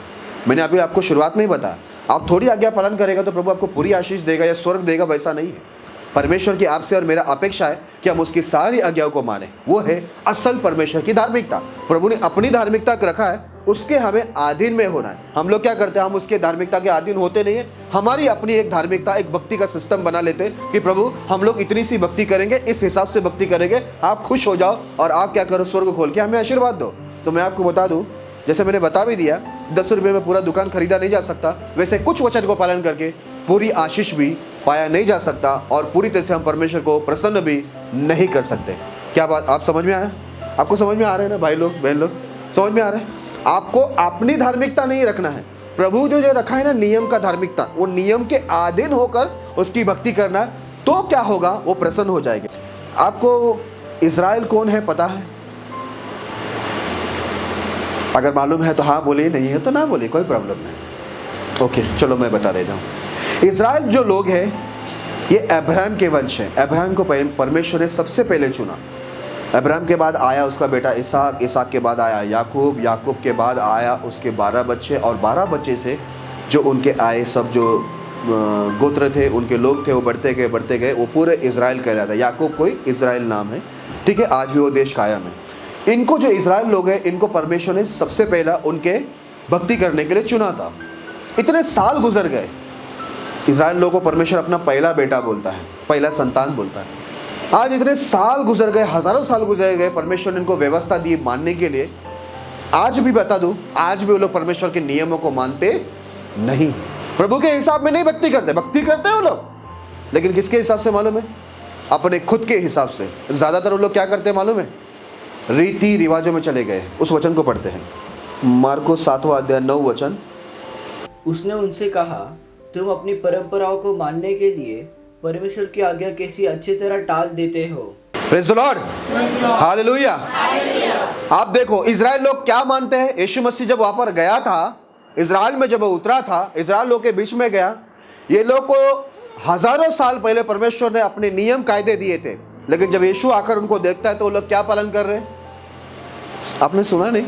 मैंने अभी आपको शुरुआत में ही बताया, आप थोड़ी आज्ञा पालन करेगा तो प्रभु आपको पूरी आशीष देगा या स्वर्ग देगा, वैसा नहीं है। परमेश्वर की आपसे और मेरा अपेक्षा है कि हम उसकी सारी आज्ञाओं को माने। वो है असल परमेश्वर की धार्मिकता। प्रभु ने अपनी धार्मिकता रखा है, उसके हमें अधीन में होना है। हम लोग क्या करते हैं? हम उसके धार्मिकता के अधीन होते नहीं है। हमारी अपनी एक धार्मिकता, एक भक्ति का सिस्टम बना लेते हैं कि प्रभु हम लोग इतनी सी भक्ति करेंगे, इस हिसाब से भक्ति करेंगे, आप खुश हो जाओ और आप क्या करो, स्वर्ग खोल के हमें आशीर्वाद दो। तो मैं आपको बता दूं, जैसे मैंने बता भी दिया, 10 रुपये में पूरा दुकान खरीदा नहीं जा सकता, वैसे कुछ वचन को पालन करके पूरी आशीष भी पाया नहीं जा सकता और पूरी तरह से हम परमेश्वर को प्रसन्न भी नहीं कर सकते। क्या बात आप समझ में आया? आपको समझ में आ रहा है ना भाई लोग, बहन लोग, समझ में आ रहा है? आपको अपनी धार्मिकता नहीं रखना है, प्रभु जो रखा है ना नियम का धार्मिकता, वो नियम के अधीन होकर उसकी भक्ति करना है, तो क्या होगा? वो प्रसन्न हो जाएंगे। आपको इज़राइल कौन है पता है? अगर मालूम है तो हाँ बोलिए, नहीं है तो ना बोलिए, कोई प्रॉब्लम नहीं। ओके चलो मैं बता देता हूँ। इज़राइल जो लोग हैं ये अब्राहम के वंश हैं। अब्राहम को परमेश्वर ने सबसे पहले चुना। अब्राहम के बाद आया उसका बेटा इसहाक, इसहाक के बाद आया याकूब, याकूब के बाद आया उसके 12 बच्चे, और 12 बच्चे से जो उनके आए सब जो गोत्र थे, उनके लोग थे, वो बढ़ते गए, वो पूरे इज़राइल कहलाता है। याकूब कोई इज़राइल नाम है, ठीक है, आज भी वो देश कायम है। इनको जो इज़राइल लोग हैं, इनको परमेश्वर ने सबसे पहला उनके भक्ति करने के लिए चुना था। इतने साल गुजर गए, इज़राइल लोगों को परमेश्वर अपना पहला बेटा बोलता है, पहला संतान बोलता है। आज इतने साल गुजर गए, हजारों साल गुजर गए, परमेश्वर ने इनको व्यवस्था दी मानने के लिए। आज भी बता दूं, आज भी वो लोग परमेश्वर के नियमों को मानते नहीं, प्रभु के हिसाब में नहीं भक्ति करते। भक्ति करते हैं वो लोग, लेकिन किसके हिसाब से मालूम है? अपने खुद के हिसाब से। ज्यादातर वो लोग क्या करते हैं मालूम है? रीति रिवाजों में चले गए। उस वचन को पढ़ते हैं, मार्को 7वां अध्याय 9 वचन। उसने उनसे कहा, तुम अपनी परंपराओं को मानने के लिए परमेश्वर की आज्ञा कैसी अच्छी तरह टाल देते हो। Praise the Lord, hallelujah. आप देखो इजराइल लोग क्या मानते हैं। यीशु मसीह जब वहां पर गया था, इजराइल में जब वो उतरा था, इजराइल लोग के बीच में गया, ये लोग को हजारों साल पहले परमेश्वर ने अपने नियम कायदे दिए थे, लेकिन जब यीशु आकर उनको देखता है तो वो लोग क्या पालन कर रहे हैं? आपने सुना नहीं?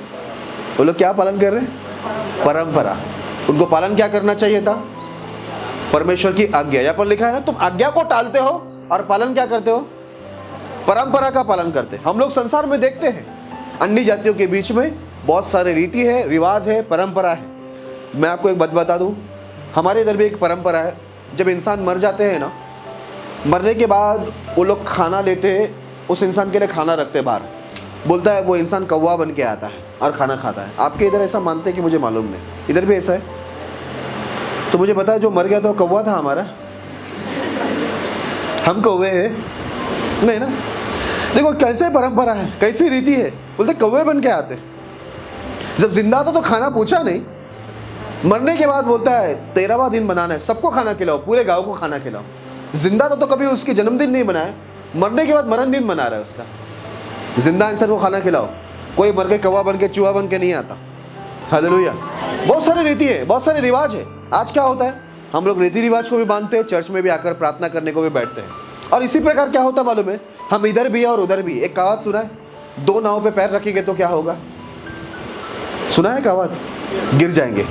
वो लोग क्या पालन कर रहे हैं? परंपरा। उनको पालन क्या करना चाहिए था? परमेश्वर की आज्ञा। यहाँ पर लिखा है ना, तुम आज्ञा को टालते हो और पालन क्या करते हो? परंपरा का पालन करते। हम लोग संसार में देखते हैं अन्य जातियों के बीच में बहुत सारे रीति है, रिवाज है, परंपरा है। मैं आपको एक बात बता दूं, हमारे इधर भी एक परंपरा है। जब इंसान मर जाते हैं ना, मरने के बाद वो लोग खाना लेते हैं, उस इंसान के लिए खाना रखते बाहर, बोलता है वो इंसान कौवा बन के आता है और खाना खाता है। आपके इधर ऐसा मानते हैं कि मुझे मालूम नहीं, इधर भी ऐसा है? तो मुझे पता है जो मर गया था वो कौवा था हमारा, हम कौवे हैं नहीं ना। देखो कैसे परंपरा है, कैसी रीति है, बोलते कौवे बन के आते। जब जिंदा था तो खाना पूछा नहीं, मरने के बाद बोलता है 13वां दिन बनाना है, सबको खाना खिलाओ, पूरे गांव को खाना खिलाओ। जिंदा था तो कभी उसकी जन्मदिन नहीं बनाया, मरने के बाद मरण दिन मना रहा है उसका। जिंदा इंसान को खाना खिलाओ, कोई मर के कौवा बन के चूहा बन के नहीं आता। हालेलुया। बहुत सारी रीति है, बहुत सारे रिवाज है। आज क्या होता है, हम लोग रीति रिवाज को भी मानते हैं, चर्च में भी आकर प्रार्थना करने को भी बैठते हैं। और इसी प्रकार क्या होता मालूम है, हम इधर भी और उधर भी। एक कहावत सुना है, दो नाव पे पैर रखेंगे तो क्या होगा? सुना है कहावत? गिर जाएंगे।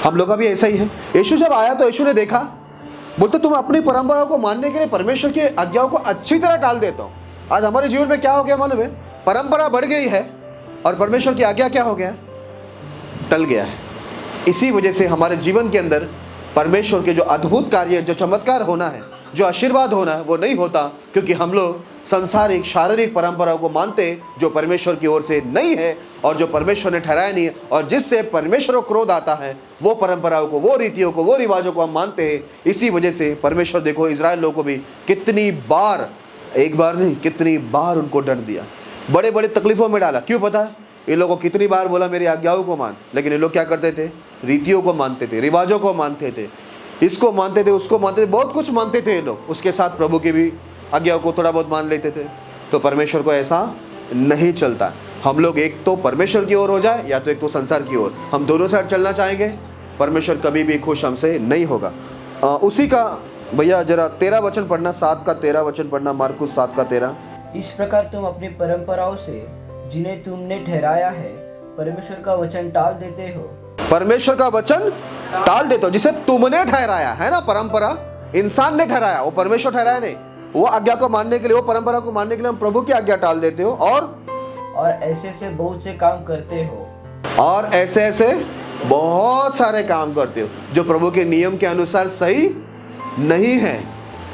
हम लोग का भी ऐसा ही है। यीशु जब आया तो यीशु ने देखा, बोलते तुम अपनी परंपराओं को मानने के लिए परमेश्वर की आज्ञाओं को अच्छी तरह टाल देता हो। आज हमारे जीवन में क्या हो गया मालूम है? परंपरा बढ़ गई है और परमेश्वर की आज्ञा क्या हो गया? टल गया है। इसी वजह से हमारे जीवन के अंदर परमेश्वर के जो अद्भुत कार्य, जो चमत्कार होना है, जो आशीर्वाद होना है, वो नहीं होता, क्योंकि हम लोग संसारिक शारीरिक परंपराओं को मानते जो परमेश्वर की ओर से नहीं है और जो परमेश्वर ने ठहराया नहीं है, और जिससे परमेश्वर को क्रोध आता है, वो परंपराओं को, वो रीतियों को, वो रिवाजों को हम मानते हैं। इसी वजह से परमेश्वर देखो इजराइल लोगों को भी कितनी बार, एक बार नहीं कितनी बार उनको दंड दिया, बड़े बड़े तकलीफों में डाला। क्यों पता है? ये लोगों को कितनी बार बोला मेरी आज्ञाओं को मान, लेकिन ये लोग क्या करते थे? रीतियों को मानते थे, रिवाजों को मानते थे, इसको मानते थे, उसको मानते थे, बहुत कुछ मानते थे ये लोग। उसके साथ प्रभु की भी आज्ञाओं को थोड़ा बहुत मान लेते थे। तो परमेश्वर को ऐसा नहीं चलता। हम लोग एक तो परमेश्वर की ओर हो जाए या तो एक तो संसार की ओर, हम दोनों साइड चलना चाहेंगे, परमेश्वर कभी भी खुश हमसे नहीं होगा। उसी का भैया जरा 13 वचन पढ़ना, 7 का 13 वचन पढ़ना, मार्कुस 7 का 13। इस प्रकार तुम अपनी परंपराओं से जिन्हें तुमने ठहराया है परमेश्वर का वचन टाल देते हो। परमेश्वर का वचन टाल देते हो, जिसे तुमने ठहराया है ना। परंपरा इंसान ने ठहराया, वो परमेश्वर ठहराया नहीं। वो आज्ञा को मानने के लिए, वो परंपरा को मानने के लिए हम प्रभु की आज्ञा टाल देते हो, और ऐसे ऐसे बहुत से काम करते हो, और ऐसे ऐसे बहुत सारे काम करते हो जो प्रभु के नियम के अनुसार सही नहीं है।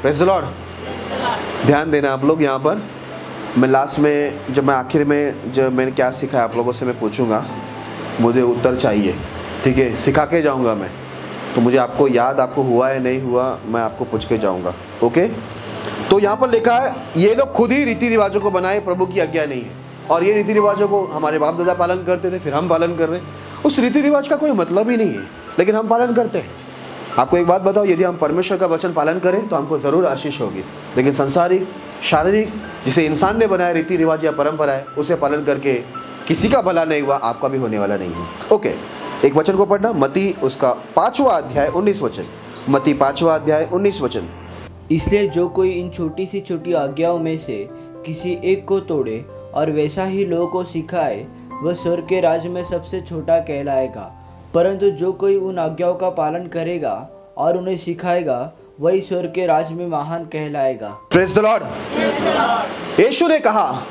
Praise the Lord. ध्यान देना आप लोग यहाँ पर। मैं लास्ट में, जब मैं आखिर में, जब मैंने क्या सीखा है आप लोगों से मैं पूछूंगा, मुझे उत्तर चाहिए, ठीक है? सिखा के जाऊंगा मैं, तो मुझे आपको याद आपको हुआ है नहीं हुआ, मैं आपको पूछ के जाऊंगा। ओके? तो यहाँ पर लिखा है ये लोग खुद ही रीति रिवाजों को बनाए, प्रभु की आज्ञा नहीं है। और ये रीति रिवाजों को हमारे बाप दादा पालन करते थे, फिर हम पालन कर रहे हैं। उस रीति रिवाज का कोई मतलब ही नहीं है, लेकिन हम पालन करते हैं। आपको एक बात बताओ, यदि हम परमेश्वर का वचन पालन करें तो हमको ज़रूर आशीष होगी, लेकिन संसारिक शारीरिक जिसे इंसान ने बनाया रीति रिवाज या परंपरा है, उसे पालन करके किसी का भला नहीं हुआ, आपका भी होने वाला नहीं है। ओके, एक वचन को पढ़ना, मत्ती उसका 5वां अध्याय 19 वचन। मत्ती 5वां अध्याय 19 वचन। इसलिए जो कोई इन छोटी सी छोटी आज्ञाओं में से किसी एक को तोड़े और वैसा ही लोगों को सिखाए, वह स्वर्ग के राज्य में सबसे छोटा कहलाएगा, परंतु जो कोई उन आज्ञाओं का पालन करेगा और उन्हें सिखाएगा, वही स्वर्ग के राज्य में महान कहलाएगा। Praise the Lord. यीशु ने कहा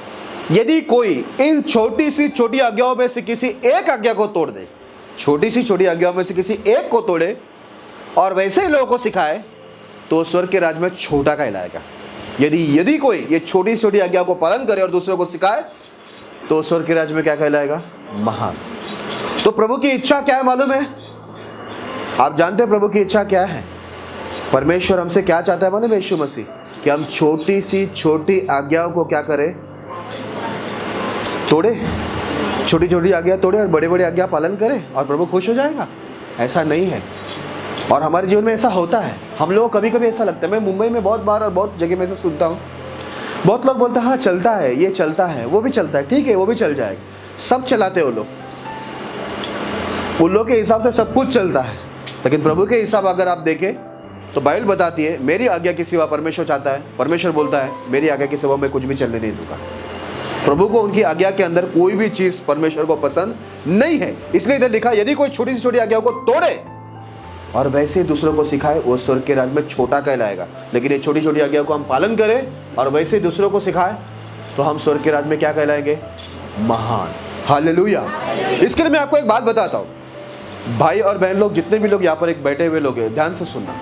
यदि कोई इन छोटी सी छोटी आज्ञाओं में से किसी एक आज्ञा को तोड़ दे, छोटी सी छोटी आज्ञाओं में से किसी एक को तोड़े और वैसे ही लोगों को सिखाए, तो स्वर्ग के राज्य में छोटा कहलाएगा। यदि कोई ये छोटी छोटी आज्ञा को पालन करे और दूसरों को सिखाए, तो स्वर्ग के राज्य में क्या कहलाएगा? महान। तो प्रभु की इच्छा क्या है मालूम है? आप जानते हैं प्रभु की इच्छा क्या है? परमेश्वर हमसे क्या चाहता है मालूम है? यीशु मसीह, कि हम छोटी सी छोटी आज्ञाओं को क्या करें? तोड़े। छोटी छोटी आज्ञा तोड़े और बड़े बड़े आज्ञा पालन करें और प्रभु खुश हो जाएगा? ऐसा नहीं है। और हमारे जीवन में ऐसा होता है। हम लोग कभी कभी ऐसा लगता है, मैं मुंबई में बहुत बार और बहुत जगह में ऐसा सुनता हूँ, बहुत लोग बोलते हैं हाँ चलता है, ये चलता है, वो भी चलता है, ठीक है वो भी चल जाएगा। सब चलाते हैं वो लोग, उन लोग के हिसाब से सब कुछ चलता है। लेकिन प्रभु के हिसाब अगर आप देखें तो बाइबल बताती है मेरी आज्ञा की सिवा परमेश्वर चाहता है, परमेश्वर बोलता है मेरी आज्ञा की सिवा मैं कुछ भी चलने नहीं दूंगा। प्रभु को उनकी आज्ञा के अंदर कोई भी चीज परमेश्वर को पसंद नहीं है। इसलिए इधर लिखा यदि कोई छोटी से छोटी आज्ञाओं को तोड़े और वैसे ही दूसरों को सिखाए वो स्वर्ग के राज्य में छोटा कहलाएगा। लेकिन ये छोटी छोटी आज्ञाओं को हम पालन करें और वैसे ही दूसरों को सिखाए तो हम स्वर्ग के राज्य में क्या कहलाएंगे? महान। हालेलुया। इसके लिए मैं आपको एक बात बताता हूँ, भाई और बहन लोग, जितने भी लोग यहाँ पर एक बैठे हुए लोग हैं, ध्यान से सुनना।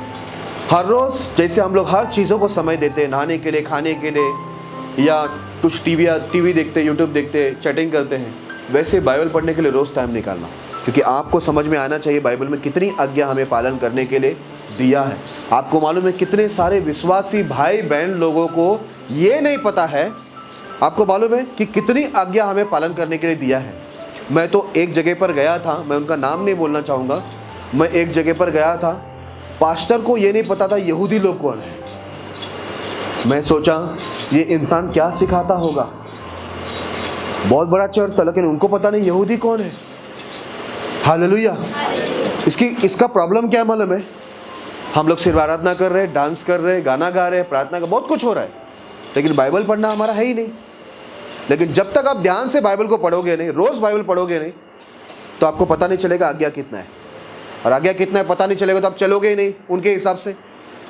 हर रोज जैसे हम लोग हर चीज़ों को समय देते हैं, नहाने के लिए, खाने के लिए, या कुछ टीवी देखते, यूट्यूब देखते, चैटिंग करते हैं, वैसे बाइबल पढ़ने के लिए रोज़ टाइम निकालना। क्योंकि आपको समझ में आना चाहिए बाइबल में कितनी आज्ञा हमें पालन करने के लिए दिया है। आपको मालूम है कितने सारे विश्वासी भाई बहन लोगों को ये नहीं पता है, आपको मालूम है कि कितनी आज्ञा हमें पालन करने के लिए दिया है। मैं तो एक जगह पर गया था, मैं उनका नाम नहीं बोलना चाहूँगा, मैं एक जगह पर गया था, पास्टर को ये नहीं पता था यहूदी लोग कौन है। मैं सोचा ये इंसान क्या सिखाता होगा, बहुत बड़ा चर्च था लेकिन उनको पता नहीं यहूदी कौन है। हालेलुया। इसका प्रॉब्लम क्या है मालूम है? हम लोग सिर्फ आराधना कर रहे हैं, डांस कर रहे हैं, गाना गा रहे हैं, प्रार्थना कर, बहुत कुछ हो रहा है, लेकिन बाइबल पढ़ना हमारा है ही नहीं। लेकिन जब तक आप ध्यान से बाइबल को पढ़ोगे नहीं, रोज बाइबल पढ़ोगे नहीं, तो आपको पता नहीं चलेगा आज्ञा कितना है। और आज्ञा कितना है पता नहीं चलेगा तो आप चलोगे ही नहीं उनके हिसाब से।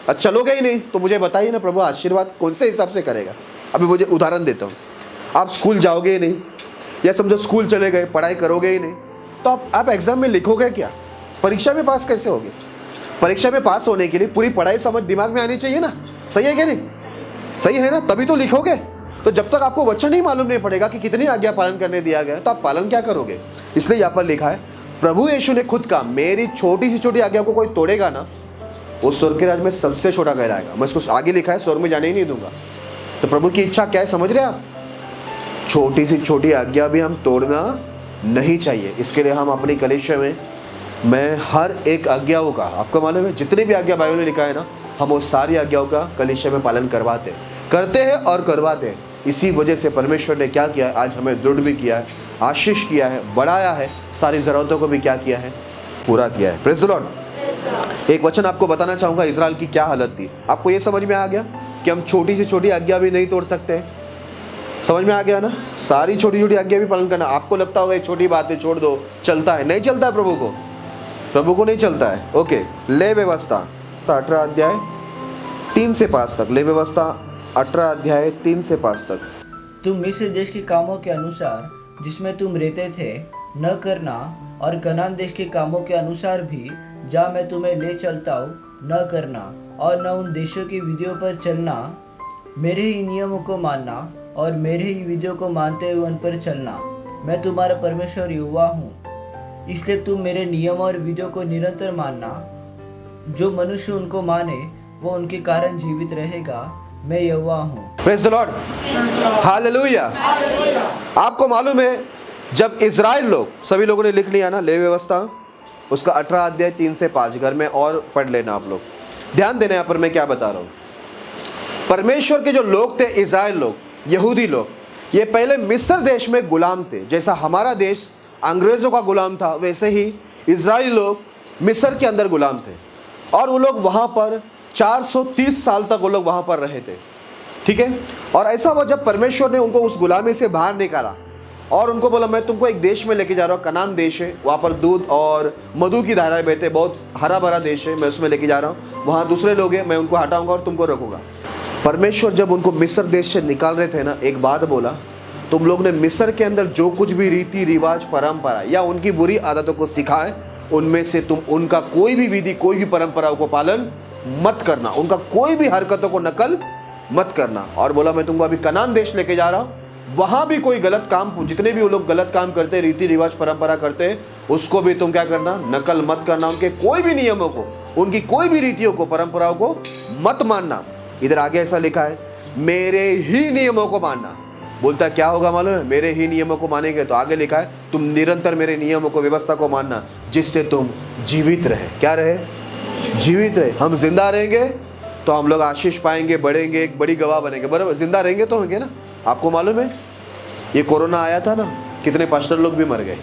और चलोगे ही नहीं तो मुझे बताइए ना प्रभु आशीर्वाद कौन से हिसाब से करेगा। अभी मुझे उदाहरण देता हूँ, आप स्कूल जाओगे ही नहीं, या समझो स्कूल चले गए, पढ़ाई करोगे ही नहीं, तो आप एग्जाम में लिखोगे क्या? परीक्षा में पास कैसे होगे? परीक्षा में पास होने के लिए पूरी पढ़ाई समझ दिमाग में आनी चाहिए ना, सही है क्या नहीं? सही है ना, तभी तो लिखोगे। तो जब तक आपको वचन ही मालूम नहीं पड़ेगा कि कितनी आज्ञा पालन करने दिया गया तो आप पालन क्या करोगे? इसलिए यहाँ पर लिखा है प्रभु यीशु ने खुद कहा मेरी छोटी सी छोटी आज्ञा को कोई तोड़ेगा ना वो स्वर्ग के राज्य में सबसे छोटा कहलाएगा। मैं इसको आगे लिखा है स्वर्ग में जाने ही नहीं दूंगा। तो प्रभु की इच्छा क्या है समझ रहे आप? छोटी सी छोटी आज्ञा भी हम तोड़ना नहीं चाहिए। इसके लिए हम अपनी कलीसिया में मैं हर एक आज्ञाओं का, आपको मालूम है जितनी भी आज्ञा बाइबल में लिखा है ना, हम वो सारी आज्ञाओं का कलीसिया में पालन करते हैं और करवाते हैं। इसी वजह से परमेश्वर ने क्या किया है, आज हमें दृढ़ भी किया है, आशीष किया है, बढ़ाया है, सारी ज़रूरतों को भी क्या किया है, पूरा किया है। Praise the Lord. एक वचन आपको बताना चाहूँगा, इजराइल की क्या हालत थी। आपको ये समझ में आ गया कि हम छोटी से छोटी आज्ञा भी नहीं तोड़ सकते? समझ में आ गया ना? सारी छोटी छोटी आज्ञा भी पालन करना। आपको लगता होगा ये छोटी बात है छोड़ दो, चलता है, नहीं चलता है प्रभु को नहीं चलता है। ओके, ले व्यवस्था 18 अध्याय 3 से 5 तक। ले व्यवस्था 18 अध्याय 3 से 5 तक। तुम मिस्र देश के कामों के अनुसार जिसमें तुम रहते थे न करना, और कनान देश के कामों के अनुसार भी जहाँ मैं तुम्हें ले चलता हूँ न करना, और न उन देशों की विधियों पर चलना। मेरे ही नियमों को मानना और मेरे ही विधियों को मानते हुए उन पर चलना। मैं तुम्हारा परमेश्वर यहोवा हूँ, इसलिए तुम मेरे नियम और विधियों को निरंतर मानना। जो मनुष्य उनको माने वो उनके कारण जीवित रहेगा। मैं यहोवा हूँ। Praise the Lord. हालेलुया। आपको मालूम है जब इजराइल लोग, सभी लोगों ने लिख लिया ना ले व्यवस्था, उसका 18 अध्याय 3 से 5 घर में और पढ़ लेना आप लोग। ध्यान देना यहाँ पर मैं क्या बता रहा हूँ। परमेश्वर के जो लोग थे, इजराइल लोग, यहूदी लोग, ये पहले मिस्र देश में गुलाम थे। जैसा हमारा देश अंग्रेज़ों का गुलाम था, वैसे ही इजराइल लोग मिस्र के अंदर गुलाम थे। और वो लोग वहाँ पर 430 साल तक वो लोग वहाँ पर रहे थे, ठीक है। और ऐसा हुआ जब परमेश्वर ने उनको उस गुलामी से बाहर निकाला और उनको बोला मैं तुमको एक देश में लेके जा रहा हूँ, कनान देश है, वहाँ पर दूध और मधु की धाराएं बहते, बहुत हरा भरा देश है, मैं उसमें लेके जा रहा हूँ। वहाँ दूसरे लोग हैं, मैं उनको हटाऊंगा और तुमको रखूँगा। परमेश्वर जब उनको मिस्र देश से निकाल रहे थे ना, एक बात बोला, तुम लोग ने मिस्र के अंदर जो कुछ भी रीति रिवाज, परंपरा या उनकी बुरी आदतों को सिखाए, उनमें से तुम उनका कोई भी विधि, कोई भी परंपराओं को पालन मत करना, उनका कोई भी हरकतों को नकल मत करना। और बोला मैं तुमको अभी कनान देश लेके जा रहा हूँ, वहाँ भी कोई गलत काम, जितने भी वो लोग गलत काम करते, रीति रिवाज परंपरा करते, उसको भी तुम क्या करना, नकल मत करना। उनके कोई भी नियमों को, उनकी कोई भी रीतियों को, परंपराओं को मत मानना। इधर आगे ऐसा लिखा है मेरे ही नियमों को मानना। बोलता है क्या होगा मालूम है? मेरे ही नियमों को मानेंगे तो आगे लिखा है तुम निरंतर मेरे नियमों को, व्यवस्था को मानना, जिससे तुम जीवित रहे। क्या रहे? जीवित रहे। हम जिंदा रहेंगे तो हम लोग आशीष पाएंगे, बढ़ेंगे, एक बड़ी गवाह बनेंगे। बराबर, जिंदा रहेंगे तो होंगे ना। आपको मालूम है ये कोरोना आया था ना, कितने पास्टर लोग भी मर गए,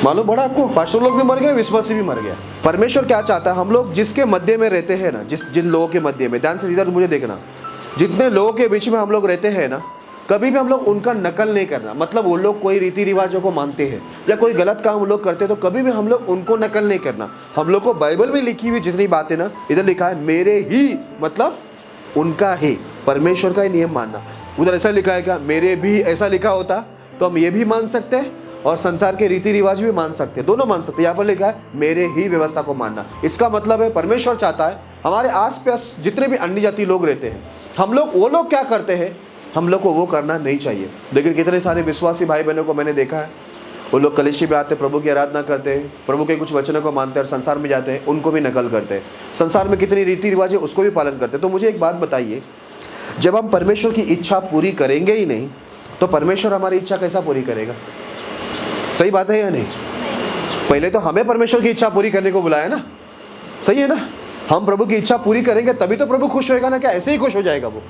मालूम पड़ा आपको? पास्टर लोग भी मर गए, विश्वासी भी मर गया। परमेश्वर क्या चाहता है, हम लोग जिसके मध्य में रहते हैं ना, जिन लोगों के मध्य में, ध्यान से इधर मुझे देखना, जितने लोगों के बीच में हम लोग रहते हैं ना, कभी भी हम लोग उनका नकल नहीं करना। मतलब वो लोग कोई रीति रिवाजों को मानते हैं या कोई गलत काम वो लोग करते हैं तो कभी भी हम लोग उनको नकल नहीं करना। हम लोग को बाइबल में लिखी हुई जितनी बातें ना, इधर लिखा है मेरे ही, मतलब उनका ही, परमेश्वर का ही नियम मानना। उधर ऐसा लिखा है क्या? मेरे भी ऐसा लिखा होता तो हम ये भी मान सकते हैं और संसार के रीति रिवाज भी मान सकते हैं, दोनों मान सकते हैं। यहाँ पर लिखा है मेरे ही व्यवस्था को मानना। इसका मतलब है परमेश्वर चाहता है हमारे आसपास जितने भी अन्य जाति लोग रहते हैं, हम लोग वो लोग क्या करते हैं हम लोग को वो करना नहीं चाहिए। लेकिन कितने सारे विश्वासी भाई बहनों को मैंने देखा है, वो लोग कलीसिया में आते, प्रभु की आराधना करते हैं, प्रभु के कुछ वचनों को मानते हैं और संसार में जाते हैं, उनको भी नकल करते हैं। संसार में कितनी रीति रिवाज है उसको भी पालन करते हैं। तो मुझे एक बात बताइए, जब हम परमेश्वर की इच्छा पूरी करेंगे ही नहीं तो परमेश्वर हमारी इच्छा कैसा पूरी करेगा? सही बात है या नहीं? पहले तो हमें परमेश्वर की इच्छा पूरी करने को बुलाया ना, सही है ना? हम प्रभु की इच्छा पूरी करेंगे तभी तो प्रभु खुश होएगा ना। क्या ऐसे ही खुश हो जाएगा वो?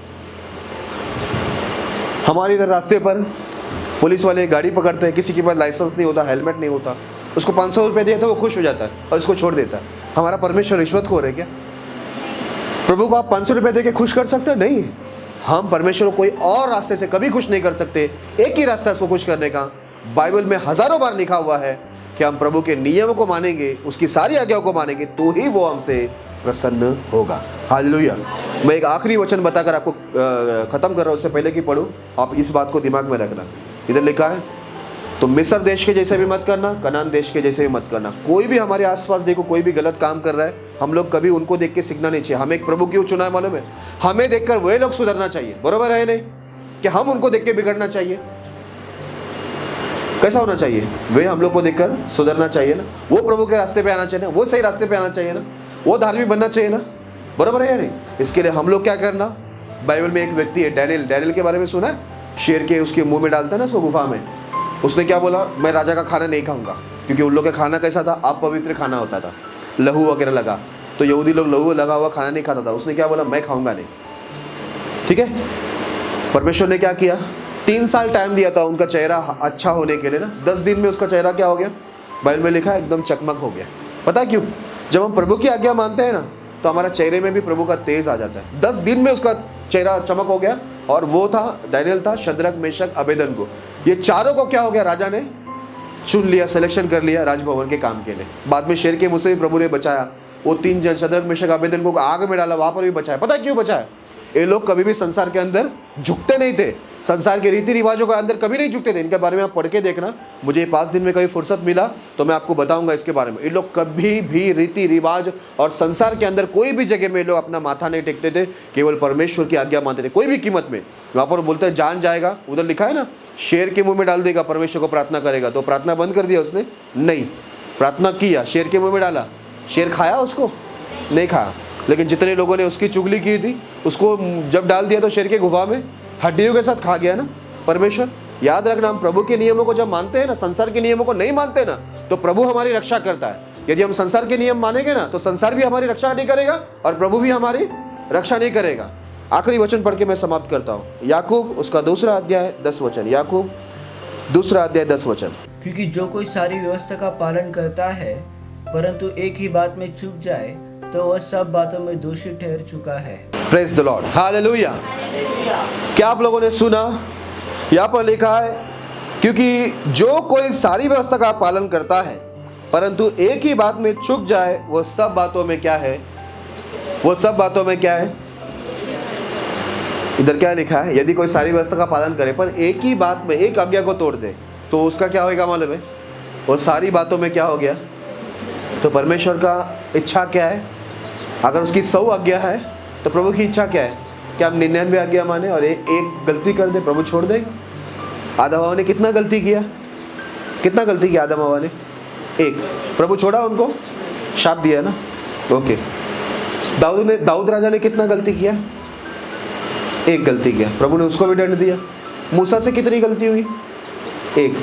हमारे इधर रास्ते पर पुलिस वाले गाड़ी पकड़ते हैं, किसी के पास लाइसेंस नहीं होता, हेलमेट नहीं होता, उसको 500 रुपये दिए तो वो खुश हो जाता है और उसको छोड़ देता है। हमारा परमेश्वर रिश्वतखोर है क्या? प्रभु को आप 500 रुपये दे के खुश कर सकते हैं? नहीं। हम परमेश्वर को कोई और रास्ते से कभी खुश नहीं कर सकते। एक ही रास्ता है उसको खुश करने का। बाइबल में हजारों बार लिखा हुआ है कि हम प्रभु के नियमों को मानेंगे, उसकी सारी आज्ञाओं को मानेंगे तो ही वो हमसे प्रसन्न होगा। हालेलुया। मैं एक आखिरी वचन बताकर आपको खत्म कर रहा हूँ, उससे पहले कि पढ़ूँ, आप इस बात को दिमाग में रखना। इधर लिखा है तो मिस्र देश के जैसे भी मत करना, कनान देश के जैसे भी मत करना। कोई भी हमारे आसपास देखो कोई भी गलत काम कर रहा है, हम लोग कभी उनको देख के सीखना नहीं चाहिए। हमें एक प्रभु क्यों चुना है मालूम है? हमें देखकर वे लोग सुधरना चाहिए। बरोबर है नहीं कि हम उनको देख के बिगड़ना चाहिए? कैसा होना चाहिए? वे हम लोग को देखकर सुधरना चाहिए ना, वो प्रभु के रास्ते पे आना चाहिए ना, वो सही रास्ते पे आना चाहिए ना, वो धार्मिक बनना चाहिए ना। बरोबर है या नहीं? इसके लिए हम लोग क्या करना? बाइबल में एक व्यक्ति है डैनियल के बारे में सुना है? शेर के उसके मुंह में डालता है ना उसको गुफा में, उसने क्या बोला? मैं राजा का खाना नहीं खाऊंगा, क्योंकि उन लोग का खाना कैसा था? अपवित्र खाना होता था, लहू वगैरह लगा, तो यहूदी लोग लहू लगा हुआ खाना नहीं खाता था। उसने क्या बोला? मैं खाऊंगा नहीं। ठीक है, परमेश्वर ने क्या किया? 3 साल टाइम दिया था उनका चेहरा अच्छा होने के लिए ना। 10 दिन में उसका चेहरा क्या हो गया? बाइबल में लिखा है एकदम चकमक हो गया। पता क्यों? जब हम प्रभु की आज्ञा मानते हैं ना तो हमारा चेहरे में भी प्रभु का तेज आ जाता है। 10 दिन में उसका चेहरा चमक हो गया। और वो था दानियल था, शद्रक मेशक अबेदनगो, ये चारों को क्या हो गया? राजा ने चुन लिया, सिलेक्शन कर लिया राजभवन के काम के लिए। बाद में शेर के मुंह से भी प्रभु ने बचाया। वो 3 जन शद्रक मेशक अबेदनगो को आग में डाला, वहां पर भी बचाया। पता क्यों बचाया? ये लोग कभी भी संसार के अंदर झुकते नहीं थे, संसार के रीति रिवाजों के अंदर कभी नहीं झुकते थे। इनके बारे में आप पढ़ के देखना, मुझे 5 दिन में कभी फुर्सत मिला तो मैं आपको बताऊंगा इसके बारे में। ये लोग कभी भी रीति रिवाज और संसार के अंदर कोई भी जगह में लोग अपना माथा नहीं टेकते थे, केवल परमेश्वर की आज्ञा मानते थे कोई भी कीमत में। वहां पर बोलते हैं जान जाएगा, उधर लिखा है ना, शेर के मुंह में डाल देगा परमेश्वर को प्रार्थना करेगा। तो प्रार्थना बंद कर दिया उसने? नहीं, प्रार्थना किया, शेर के मुंह में डाला। शेर खाया उसको? नहीं खाया। लेकिन जितने लोगों ने उसकी चुगली की थी उसको जब डाल दिया तो शेर के गुफा में हड्डियों के साथ खा गया ना परमेश्वर। याद रखना, हम प्रभु के नियमों को जब मानते हैं ना, संसार के नियमों को नहीं मानते ना, तो प्रभु हमारी रक्षा करता है। यदि हम संसार के नियम मानेंगे ना तो संसार भी हमारी रक्षा नहीं करेगा और प्रभु भी हमारी रक्षा नहीं करेगा। आखिरी वचन पढ़ के मैं समाप्त करता हूँ। याकूब उसका 2 अध्याय 10 वचन। याकूब 2 अध्याय 10 वचन। क्योंकि जो कोई सारी व्यवस्था का पालन करता है परंतु एक ही बात में चूक जाए तो वह सब बातों में दोषी ठहर चुका है। Praise the Lord, hallelujah. क्या आप लोगों ने सुना? यहाँ पर लिखा है क्योंकि जो कोई सारी व्यवस्था का पालन करता है परंतु एक ही बात में चूक जाए वो सब बातों में क्या है? वो सब बातों में क्या है? इधर क्या लिखा है? यदि कोई सारी व्यवस्था का पालन करे पर एक ही बात में, एक आज्ञा को तोड़ दे तो उसका क्या होगा मालूम है? वो सारी बातों में क्या हो गया? तो परमेश्वर का इच्छा क्या है? अगर उसकी 100 आज्ञा है तो प्रभु की इच्छा क्या है? कि हम 99 आज्ञा माने और एक गलती कर दे, प्रभु छोड़ देगा? आदम हवा ने कितना गलती किया? कितना गलती किया आदम हवा ने? एक। प्रभु छोड़ा उनको? शाप दिया ना? ओके। दाऊद राजा ने कितना गलती किया? एक गलती किया, प्रभु ने उसको भी दंड दिया। मूसा से कितनी गलती हुई? एक।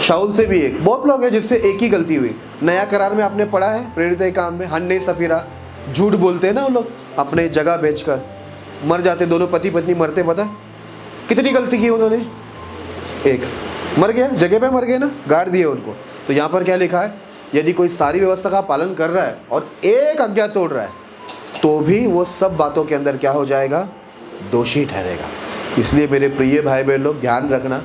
शाऊल से भी एक, बहुत लोग हैं जिससे एक ही गलती हुई। नया करार में आपने पढ़ा है प्रेरित के काम में, हन्ने सफीरा झूठ बोलते हैं ना वो लोग, अपने जगह बेचकर मर जाते, दोनों पति पत्नी मरते, पता है कितनी गलती की उन्होंने, एक मर गया, जगह पे मर गए ना, गाड़ दिए उनको। तो यहाँ पर क्या लिखा है, यदि कोई सारी व्यवस्था का पालन कर रहा है और एक आज्ञा तोड़ रहा है तो भी वो सब बातों के अंदर क्या हो जाएगा, दोषी ठहरेगा। इसलिए मेरे प्रिय भाई बहन लोग ध्यान रखना,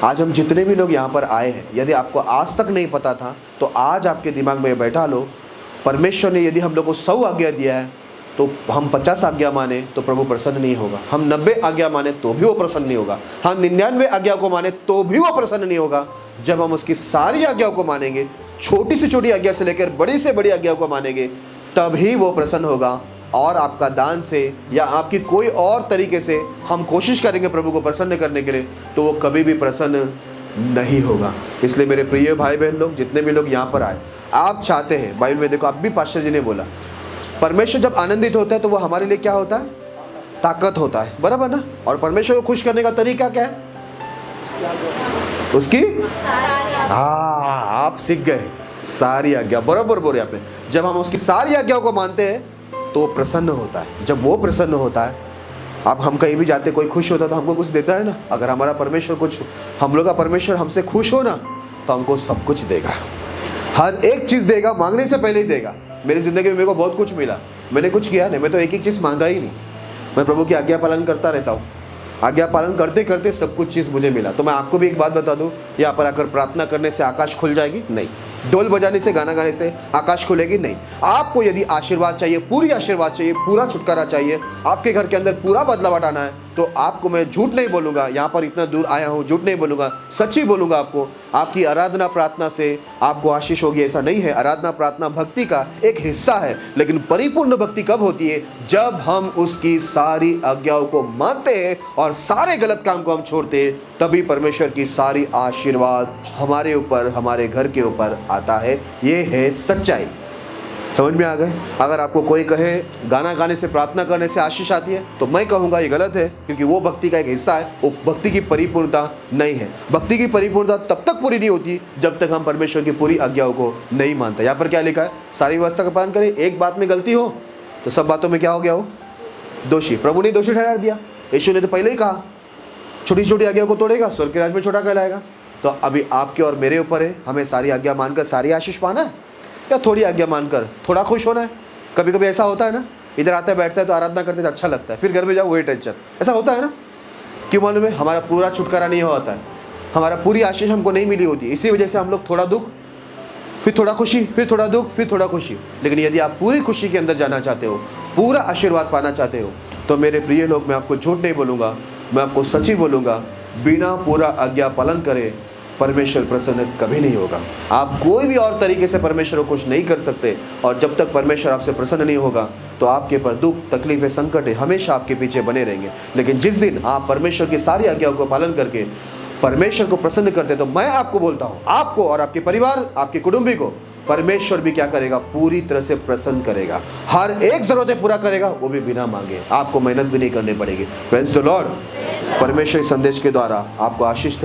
आज हम जितने भी लोग यहाँ पर आए हैं, यदि आपको आज तक नहीं पता था तो आज आपके दिमाग में बैठा लो, परमेश्वर ने यदि हम लोग को 100 आज्ञा दिया है तो हम 50 आज्ञा माने तो प्रभु प्रसन्न नहीं होगा, हम 90 आज्ञा माने तो भी वो प्रसन्न नहीं होगा, हम 99 आज्ञा को माने तो भी वो प्रसन्न नहीं होगा। जब हम उसकी सारी आज्ञाओं को मानेंगे, छोटी से छोटी आज्ञा से लेकर बड़ी से बड़ी आज्ञाओं को मानेंगे, तभी वो प्रसन्न होगा। और आपका दान से या आपकी कोई और तरीके से हम कोशिश करेंगे प्रभु को प्रसन्न करने के लिए, तो वो कभी भी प्रसन्न नहीं होगा। इसलिए मेरे प्रिय भाई बहन लोग, जितने भी लोग यहाँ पर आए, आप चाहते हैं, बाइबल में देखो, आप भी पास्टर जी ने बोला, परमेश्वर जब आनंदित होता है तो वो हमारे लिए क्या होता है, ताकत होता है, बराबर ना। और परमेश्वर को खुश करने का तरीका क्या है, उसकी आप सीख गए, सारी आज्ञा, बराबर बोले आपने। जब हम उसकी सारी आज्ञाओं को मानते हैं तो वो प्रसन्न होता है। जब वो प्रसन्न होता है, अब हम कहीं भी जाते, कोई खुश होता है तो हमको कुछ देता है ना। अगर हमारा परमेश्वर कुछ, हम लोग का परमेश्वर हमसे खुश हो ना, तो हमको सब कुछ देगा, हर एक चीज़ देगा, मांगने से पहले ही देगा। मेरी ज़िंदगी में मेरे को बहुत कुछ मिला, मैंने कुछ किया नहीं, मैं तो एक एक चीज़ मांगा ही नहीं, मैं प्रभु की आज्ञा पालन करता रहता हूँ। आज्ञा पालन करते करते सब कुछ चीज़ मुझे मिला। तो मैं आपको भी एक बात बता दूँ, यहाँ पर आकर प्रार्थना करने से आकाश खुल जाएगी? नहीं। ढोल बजाने से, गाना गाने से आकाश खुलेगी? नहीं। आपको यदि आशीर्वाद चाहिए, पूरी आशीर्वाद चाहिए, पूरा छुटकारा चाहिए, आपके घर के अंदर पूरा बदलाव आना है, तो आपको मैं झूठ नहीं बोलूँगा, यहाँ पर इतना दूर आया हूँ, झूठ नहीं बोलूँगा, सच्ची बोलूँगा आपको। आपकी आराधना प्रार्थना से आपको आशीष होगी, ऐसा नहीं है। आराधना प्रार्थना भक्ति का एक हिस्सा है, लेकिन परिपूर्ण भक्ति कब होती है, जब हम उसकी सारी आज्ञाओं को मानते हैं और सारे गलत काम को हम छोड़ते हैं, तभी परमेश्वर की सारी आशीर्वाद हमारे ऊपर, हमारे घर के ऊपर आता है। ये है सच्चाई। समझ में आ गए? अगर आपको कोई कहे गाना गाने से, प्रार्थना करने से आशीष आती है, तो मैं कहूँगा ये गलत है, क्योंकि वो भक्ति का एक हिस्सा है, वो भक्ति की परिपूर्णता नहीं है। भक्ति की परिपूर्णता तब तक पूरी नहीं होती जब तक हम परमेश्वर की पूरी आज्ञाओं को नहीं मानते। यहाँ पर क्या लिखा है, सारी व्यवस्था का पालन करें, एक बात में गलती हो तो सब बातों में क्या हो गया हो, दोषी। प्रभु ने दोषी ठहरा दिया, यीशु ने तो पहले ही कहा, छोटी छोटी आज्ञाओं को तोड़ेगा स्वर्ग के राज्य में छोटा कहलाएगा। तो अभी आपके और मेरे ऊपर है, हमें सारी आज्ञा मानकर सारी आशीष पाना है या थोड़ी आज्ञा मानकर थोड़ा खुश होना है। कभी कभी ऐसा होता है ना, इधर आता है, बैठता है तो आराधना करते तो अच्छा लगता है, फिर घर में जाओ वही टेंशन, ऐसा होता है ना। क्यों मालूम है? हमारा पूरा छुटकारा नहीं होता है, हमारा पूरी आशीष हमको नहीं मिली होती। इसी वजह से हम लोग थोड़ा दुख, फिर थोड़ा खुशी, फिर थोड़ा दुख, फिर थोड़ा खुशी। लेकिन यदि आप पूरी खुशी के अंदर जाना चाहते हो, पूरा आशीर्वाद पाना चाहते हो, तो मेरे प्रिय लोग, मैं आपको झूठ नहीं बोलूँगा, मैं आपको सच्ची बोलूँगा, बिना पूरा आज्ञा पालन करे परमेश्वर प्रसन्न कभी नहीं होगा। आप कोई भी और तरीके से परमेश्वर को खुश नहीं कर सकते, और जब तक परमेश्वर आपसे प्रसन्न नहीं होगा तो आपके पर दुख, तकलीफें, संकट हमेशा आपके पीछे बने रहेंगे। लेकिन जिस दिन आप परमेश्वर की सारी आज्ञाओं को पालन करके परमेश्वर को प्रसन्न करते, तो मैं आपको बोलता हूँ, आपको और आपके परिवार, आपके कुटुंबी को परमेश्वर भी क्या करेगा, पूरी तरह से प्रसन्न करेगा, हर एक जरूरतें पूरा करेगा, वो भी बिना मांगे। आपको मेहनत भी नहीं करनी पड़ेगी। Praise the Lord. परमेश्वर इस संदेश के द्वारा आपको आशीष करे।